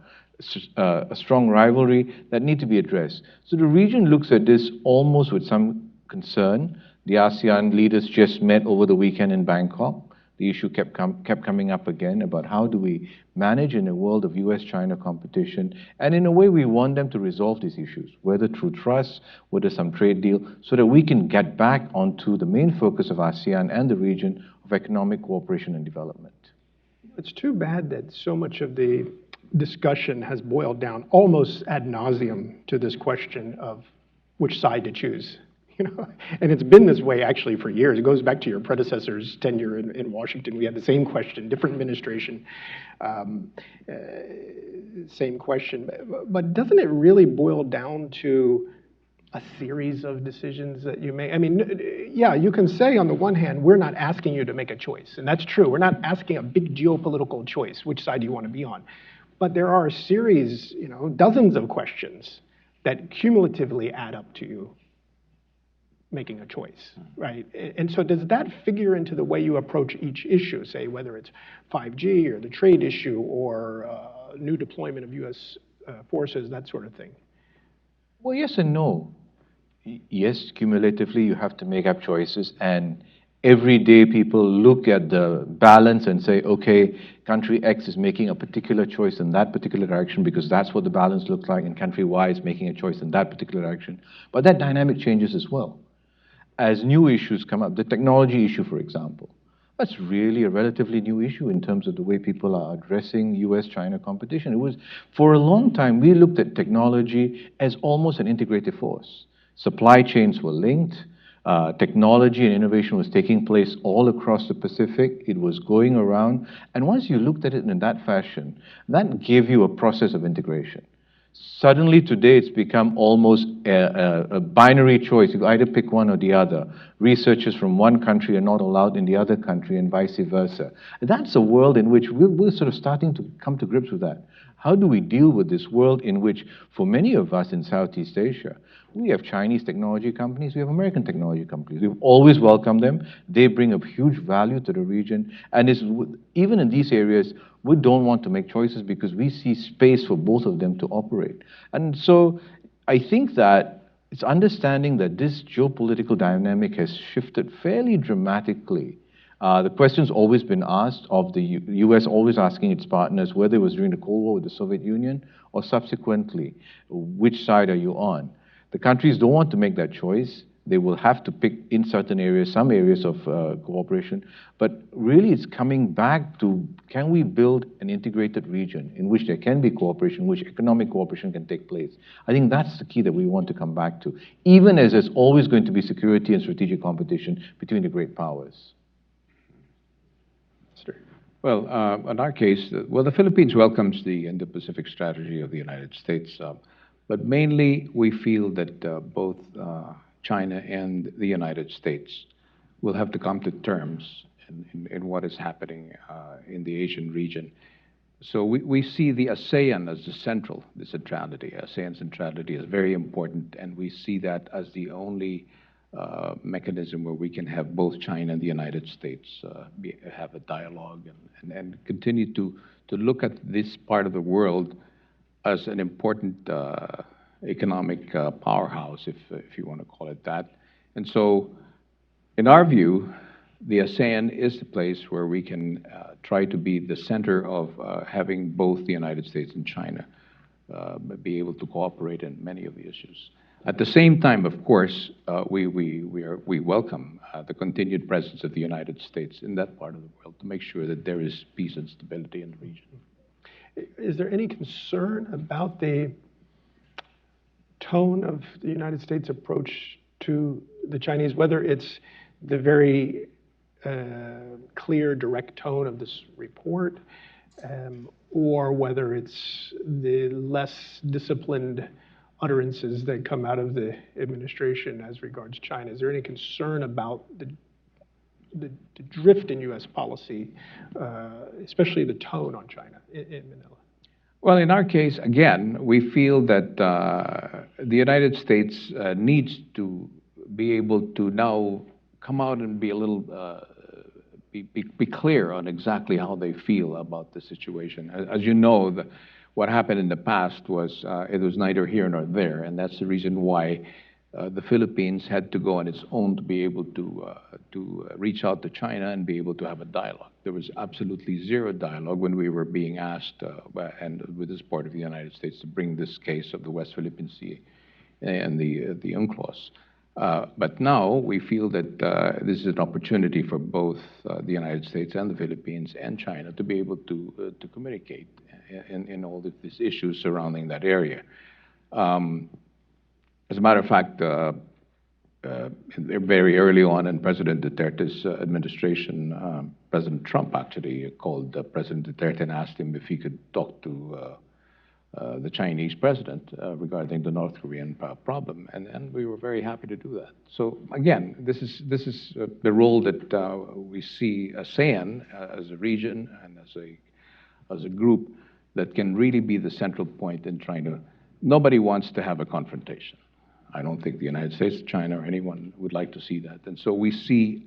strong rivalry, that need to be addressed. So the region looks at this almost with some concern. The ASEAN leaders just met over the weekend in Bangkok. The issue kept coming up again about how do we manage in a world of US-China competition. And in a way, we want them to resolve these issues, whether through trust, whether some trade deal, so that we can get back onto the main focus of ASEAN and the region of economic cooperation and development. It's too bad that so much of the discussion has boiled down almost ad nauseum to this question of which side to choose. And it's been this way actually for years. It goes back to your predecessor's tenure in Washington. We had the same question, different administration, same question. But doesn't it really boil down to a series of decisions that you make? I mean, yeah, you can say on the one hand, we're not asking you to make a choice, and that's true. We're not asking a big geopolitical choice, which side do you want to be on? But there are a series, dozens of questions that cumulatively add up to you making a choice, right? And so does that figure into the way you approach each issue, say whether it's 5G or the trade issue or new deployment of US forces, that sort of thing? Well, yes and no. Yes, cumulatively, you have to make up choices, and every day people look at the balance and say, okay, country X is making a particular choice in that particular direction because that's what the balance looks like, and country Y is making a choice in that particular direction. But that dynamic changes as well. As new issues come up, the technology issue, for example, that's really a relatively new issue in terms of the way people are addressing US-China competition. It was, for a long time, we looked at technology as almost an integrated force. Supply chains were linked. Technology and innovation was taking place all across the Pacific. It was going around. And once you looked at it in that fashion, that gave you a process of integration. Suddenly today it's become almost a binary choice. You either pick one or the other. Researchers from one country are not allowed in the other country and vice versa. That's a world in which we're sort of starting to come to grips with that. How do we deal with this world in which, for many of us in Southeast Asia, we have Chinese technology companies, we have American technology companies. We've always welcomed them. They bring a huge value to the region. And even in these areas, we don't want to make choices because we see space for both of them to operate. And so I think that it's understanding that this geopolitical dynamic has shifted fairly dramatically. The question's always been asked of the US, always asking its partners, whether it was during the Cold War with the Soviet Union or subsequently, which side are you on? The countries don't want to make that choice. They will have to pick in certain areas, some areas of cooperation. But really it's coming back to, can we build an integrated region in which there can be cooperation, which economic cooperation can take place? I think that's the key that we want to come back to, even as there's always going to be security and strategic competition between the great powers. Well, in our case, the Philippines welcomes the Indo-Pacific Strategy of the United States, but mainly we feel that both China and the United States will have to come to terms in what is happening in the Asian region. So we see the ASEAN as the centrality. ASEAN centrality is very important, and we see that as the only mechanism where we can have both China and the United States have a dialogue and continue to look at this part of the world as an important economic powerhouse, if you want to call it that. And so, in our view, the ASEAN is the place where we can try to be the center of having both the United States and China be able to cooperate in many of the issues. At the same time, of course, we welcome the continued presence of the United States in that part of the world to make sure that there is peace and stability in the region. Is there any concern about the tone of the United States approach to the Chinese, whether it's the very clear, direct tone of this report, or whether it's the less disciplined utterances that come out of the administration as regards China? Is there any concern about the drift in U.S. policy, especially the tone on China in Manila? Well, in our case, again, we feel that the United States needs to be able to now come out and be a little, be clear on exactly how they feel about the situation. As you know, what happened in the past was it was neither here nor there, and that's the reason why the Philippines had to go on its own to be able to reach out to China and be able to have a dialogue. There was absolutely zero dialogue when we were being asked, and with the support of the United States, to bring this case of the West Philippine Sea and the UNCLOS. But now we feel that this is an opportunity for both the United States and the Philippines and China to be able to communicate in all of these issues surrounding that area. As a matter of fact, very early on in President Duterte's administration, President Trump actually called President Duterte and asked him if he could talk to the Chinese president regarding the North Korean problem, and we were very happy to do that. So again, this is the role that we see ASEAN as a region and as a group that can really be the central point in trying to. Nobody wants to have a confrontation. I don't think the United States, China, or anyone would like to see that. And so we see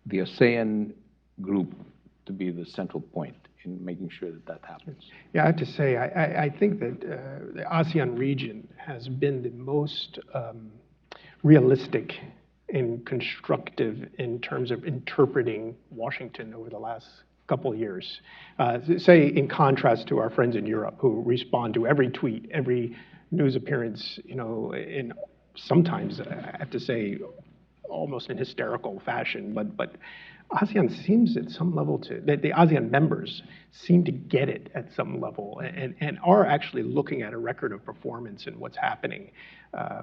the ASEAN group to be the central point in making sure that that happens. Yeah, I have to say, I think that the ASEAN region has been the most realistic and constructive in terms of interpreting Washington over the last couple of years. Say, in contrast to our friends in Europe who respond to every tweet, every news appearance, in sometimes, I have to say, almost in hysterical fashion, but ASEAN seems at some level the ASEAN members seem to get it at some level and are actually looking at a record of performance and what's happening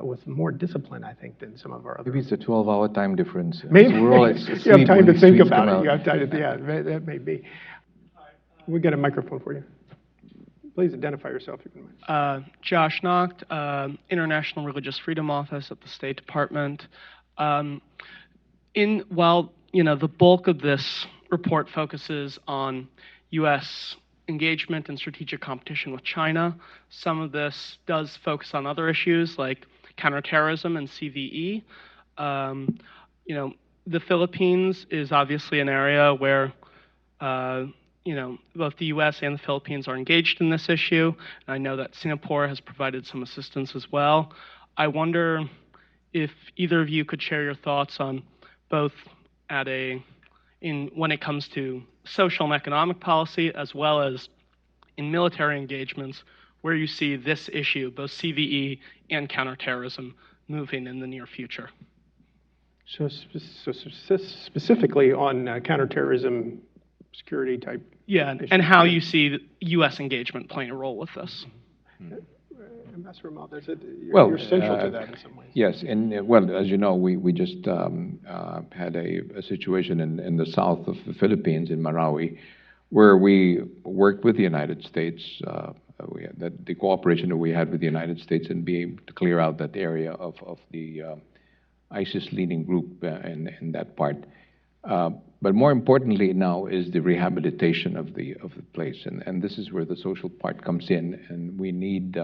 with more discipline, I think, than some of our other. Maybe it's a 12-hour time difference. Maybe. So we're all You have time to think about it. You have time to, yeah, that may be. We got a microphone for you. Please identify yourself, if you can mind. Josh Nacht, International Religious Freedom Office at the State Department. While the bulk of this report focuses on U.S. engagement and strategic competition with China, some of this does focus on other issues like counterterrorism and CVE. The Philippines is obviously an area where both the U.S. and the Philippines are engaged in this issue. And I know that Singapore has provided some assistance as well. I wonder if either of you could share your thoughts on both when it comes to social and economic policy, as well as in military engagements, where you see this issue, both CVE and counterterrorism, moving in the near future. So specifically on counterterrorism, security type. Yeah, issues. and how you see U.S. engagement playing a role with this. Ambassador Maltese, Well, you're central to that in some ways. Yes, and well, as you know, we just had a situation in the south of the Philippines, in Marawi, where we worked with the United States. We had the cooperation that we had with the United States and be able to clear out that area of the ISIS-leading group in that part. But more importantly now is the rehabilitation of the place, and this is where the social part comes in, and we need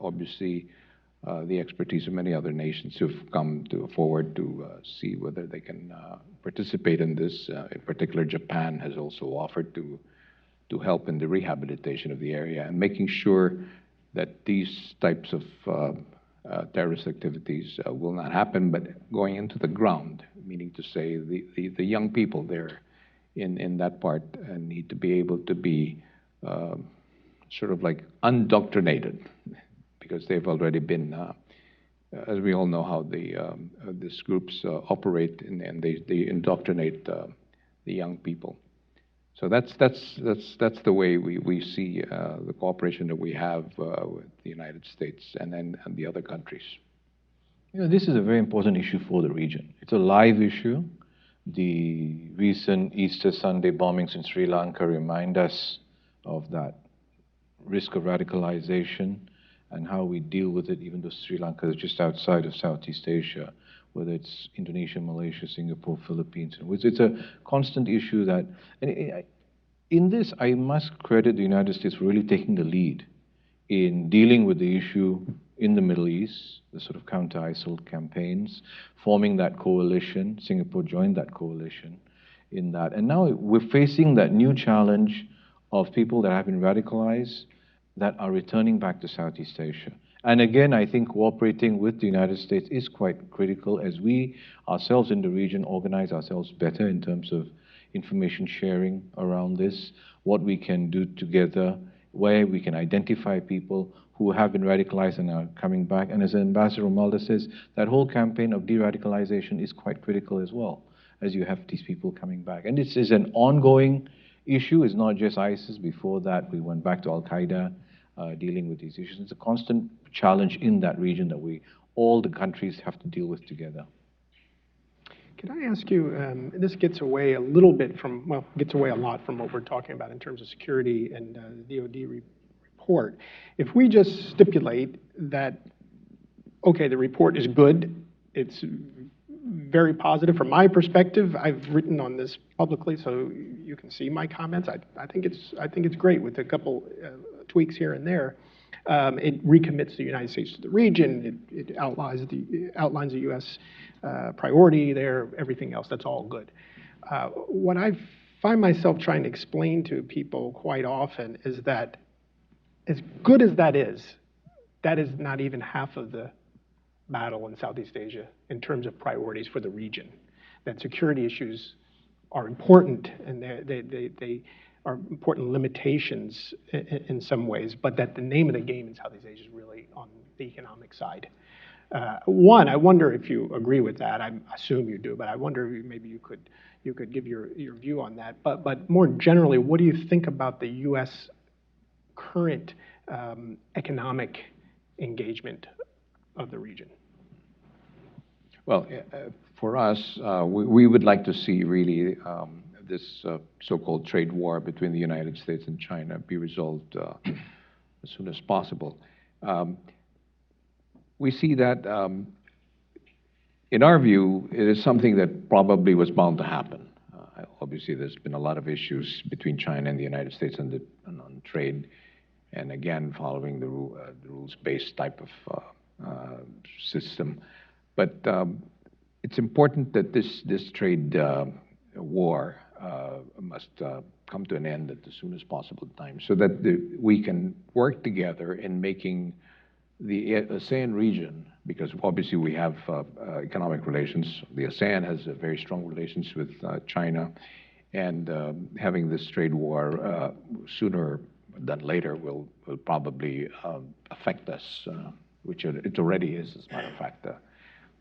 obviously the expertise of many other nations who've come forward to see whether they can participate in this. In particular, Japan has also offered to help in the rehabilitation of the area and making sure that these types of terrorist activities will not happen, but going into the ground, meaning to say the young people there in that part need to be able to be sort of like undoctrinated, because they've already been, as we all know how these groups operate, and they indoctrinate the young people. So that's the way we see the cooperation that we have with the United States and the other countries. This is a very important issue for the region. It's a live issue. The recent Easter Sunday bombings in Sri Lanka remind us of that risk of radicalization and how we deal with it, even though Sri Lanka is just outside of Southeast Asia, whether it's Indonesia, Malaysia, Singapore, Philippines. It's a constant issue that, and in this, I must credit the United States for really taking the lead in dealing with the issue in the Middle East, the sort of counter-ISIL campaigns, forming that coalition. Singapore joined that coalition in that. And now we're facing that new challenge of people that have been radicalized that are returning back to Southeast Asia. And again, I think cooperating with the United States is quite critical as we ourselves in the region organize ourselves better in terms of information sharing around this, what we can do together, where we can identify people who have been radicalized and are coming back. And as Ambassador Malda says, that whole campaign of de-radicalization is quite critical as well, as you have these people coming back. And this is an ongoing issue. It's not just ISIS. Before that, we went back to Al-Qaeda, dealing with these issues. It's a constant challenge in that region that all the countries have to deal with together. Can I ask you, this gets away a little bit from, well, gets away a lot from what we're talking about in terms of security and the DoD report. If we just stipulate that, okay, the report is good, it's very positive from my perspective. I've written on this publicly, so you can see my comments. I think it's great with a couple tweaks here and there. It recommits the United States to the region. It outlines the U.S. Priority there. Everything else, that's all good. What I find myself trying to explain to people quite often is that as good as that is not even half of the battle in Southeast Asia in terms of priorities for the region. That security issues are important, and they are important limitations in some ways, but that the name of the game in Southeast Asia is really on the economic side. One, I wonder if you agree with that. I assume you do, but I wonder if maybe you could give your view on that. But more generally, what do you think about the U.S. current economic engagement of the region? Well, for us, we would like to see really this so-called trade war between the United States and China be resolved as soon as possible. We see that, in our view, it is something that probably was bound to happen. Obviously, there's been a lot of issues between China and the United States on trade, and again, following the rules-based type of system. But it's important that this trade war must come to an end at the soonest possible time, so that we can work together in making the ASEAN region, because obviously we have economic relations. The ASEAN has very strong relations with China, and having this trade war sooner than later will probably affect us, which it already is, as a matter of fact.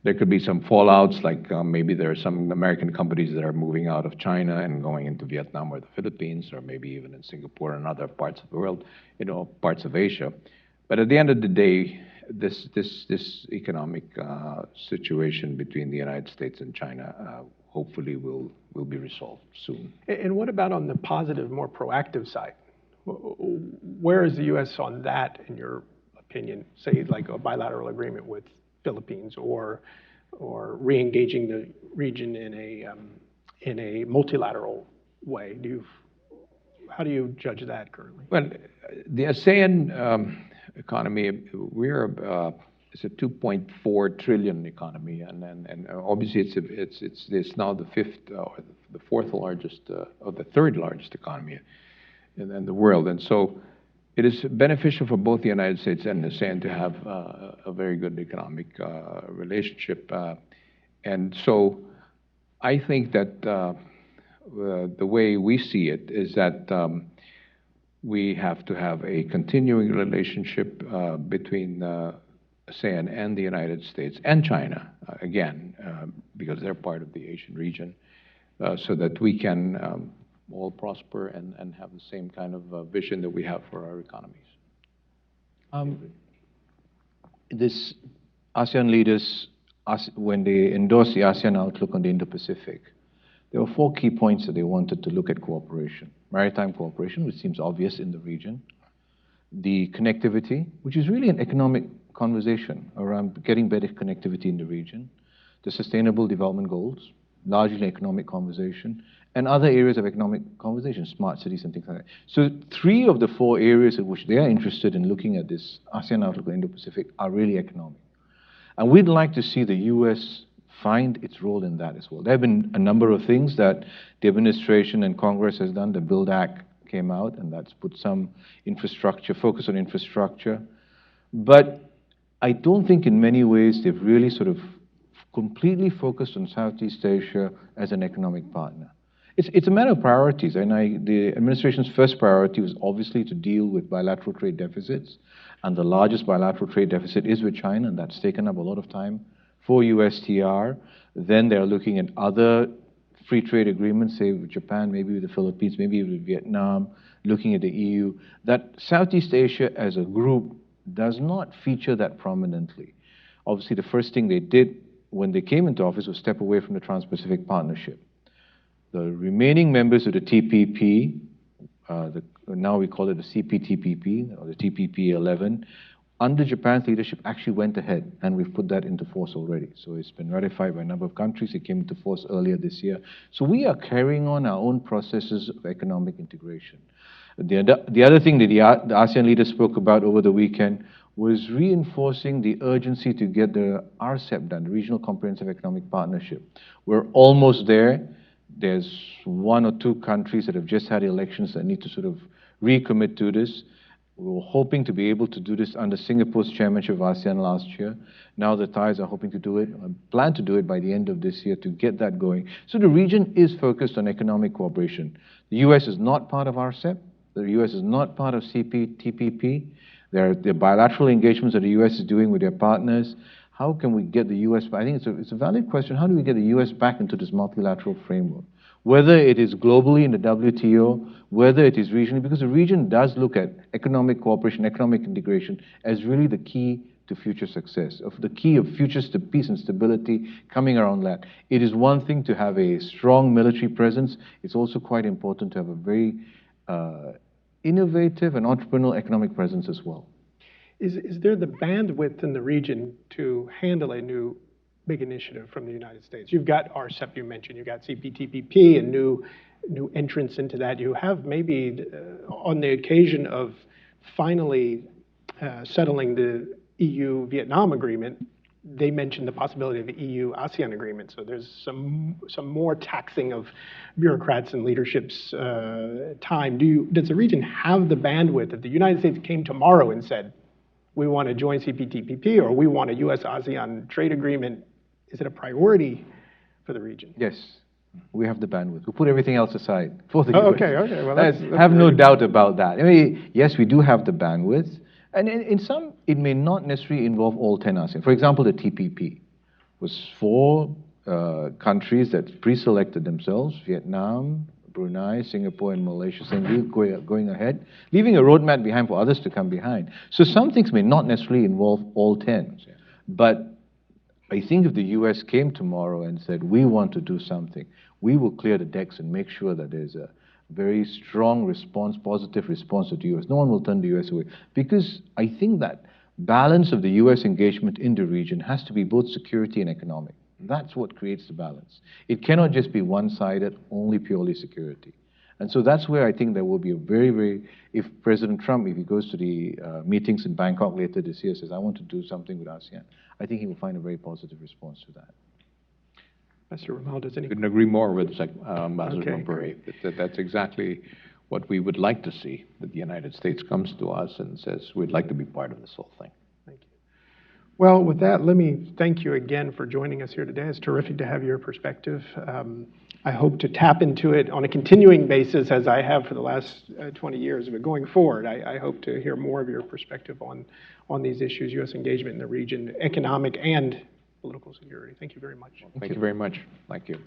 There could be some fallouts, like maybe there are some American companies that are moving out of China and going into Vietnam or the Philippines, or maybe even in Singapore and other parts of the world, parts of Asia. But at the end of the day, this economic situation between the United States and China hopefully will be resolved soon. And what about on the positive, more proactive side? Where is the U.S. on that, in your opinion? Say, like a bilateral agreement with Philippines, or re-engaging the region in a multilateral way. How do you judge that currently? Well, the ASEAN economy, it's a 2.4 trillion economy, and obviously it's now the fifth or the fourth largest or the third largest economy in the world, and so it is beneficial for both the United States and ASEAN to have a very good economic relationship. And so I think that the way we see it is that we have to have a continuing relationship between ASEAN and the United States and China, again, because they're part of the Asian region, so that we can all prosper and have the same kind of vision that we have for our economies. This ASEAN leaders, when they endorsed the ASEAN outlook on the Indo-Pacific, there were 4 key points that they wanted to look at cooperation. Maritime cooperation, which seems obvious in the region. The connectivity, which is really an economic conversation around getting better connectivity in the region. The sustainable development goals, largely an economic conversation, and other areas of economic conversation, smart cities and things like that. So 3 of the 4 areas in which they are interested in looking at this ASEAN outlook on Indo-Pacific are really economic. And we'd like to see the U.S. find its role in that as well. There have been a number of things that the administration and Congress has done. The BUILD Act came out, and that's put some infrastructure, focus on infrastructure. But I don't think in many ways they've really sort of completely focused on Southeast Asia as an economic partner. It's a matter of priorities, and the administration's first priority was obviously to deal with bilateral trade deficits, and the largest bilateral trade deficit is with China, and that's taken up a lot of time for USTR. Then they're looking at other free trade agreements, say with Japan, maybe with the Philippines, maybe with Vietnam, looking at the EU. That Southeast Asia as a group does not feature that prominently. Obviously, the first thing they did when they came into office was step away from the Trans-Pacific Partnership. The remaining members of the TPP, now we call it the CPTPP, or the TPP-11, under Japan's leadership actually went ahead, and we've put that into force already. So it's been ratified by a number of countries. It came into force earlier this year. So we are carrying on our own processes of economic integration. The other thing that the ASEAN leaders spoke about over the weekend was reinforcing the urgency to get the RCEP done, the Regional Comprehensive Economic Partnership. We're almost there. There's one or two countries that have just had elections that need to sort of recommit to this. We were hoping to be able to do this under Singapore's chairmanship of ASEAN last year. Now the Thais are hoping to do it, plan to do it by the end of this year to get that going. So the region is focused on economic cooperation. The US is not part of RCEP. The US is not part of CPTPP. There are the bilateral engagements that the US is doing with their partners. How can we get the US, I think it's a valid question, how do we get the US back into this multilateral framework? Whether it is globally in the WTO, whether it is regionally, because the region does look at economic cooperation, economic integration as really the key to future success, of the key of future peace and stability coming around that. It is one thing to have a strong military presence. It's also quite important to have a very innovative and entrepreneurial economic presence as well. Is there the bandwidth in the region to handle a new big initiative from the United States? You've got RCEP, you mentioned, you've got CPTPP and new entrants into that. You have maybe on the occasion of finally settling the EU-Vietnam agreement, they mentioned the possibility of an EU-ASEAN agreement. So there's some more taxing of bureaucrats and leadership's time. Does the region have the bandwidth if the United States came tomorrow and said, we want to join CPTPP or we want a US-ASEAN trade agreement? Is it a priority for the region? Yes, we have the bandwidth. We put everything else aside for the Oh, US. okay. Well, that's have no doubt about that. I mean, yes, we do have the bandwidth. And in some, it may not necessarily involve all 10 ASEAN. For example, the TPP was 4 countries that pre-selected themselves, Vietnam, Brunei, Singapore, and Malaysia, saying we're going ahead, leaving a roadmap behind for others to come behind. So some things may not necessarily involve all 10. But I think if the US came tomorrow and said, we want to do something, we will clear the decks and make sure that there's a very strong response, positive response to the US. No one will turn the US away. Because I think that balance of the US engagement in the region has to be both security and economic. That's what creates the balance. It cannot just be one-sided, only purely security. And so that's where I think there will be a very, if President Trump, if he goes to the meetings in Bangkok later this year, says, I want to do something with ASEAN, I think he will find a very positive response to that. Mr. Ramal, does any... Couldn't agree more with Ambassador Okay, Murray. That's exactly what we would like to see, that the United States comes to us and says, we'd like to be part of this whole thing. Thank you. Well, with that, let me thank you again for joining us here today. It's terrific to have your perspective. I hope to tap into it on a continuing basis as I have for the last 20 years. But going forward, I hope to hear more of your perspective on these issues, U.S. engagement in the region, economic and political security. Thank you very much. Thank you very much. Thank you.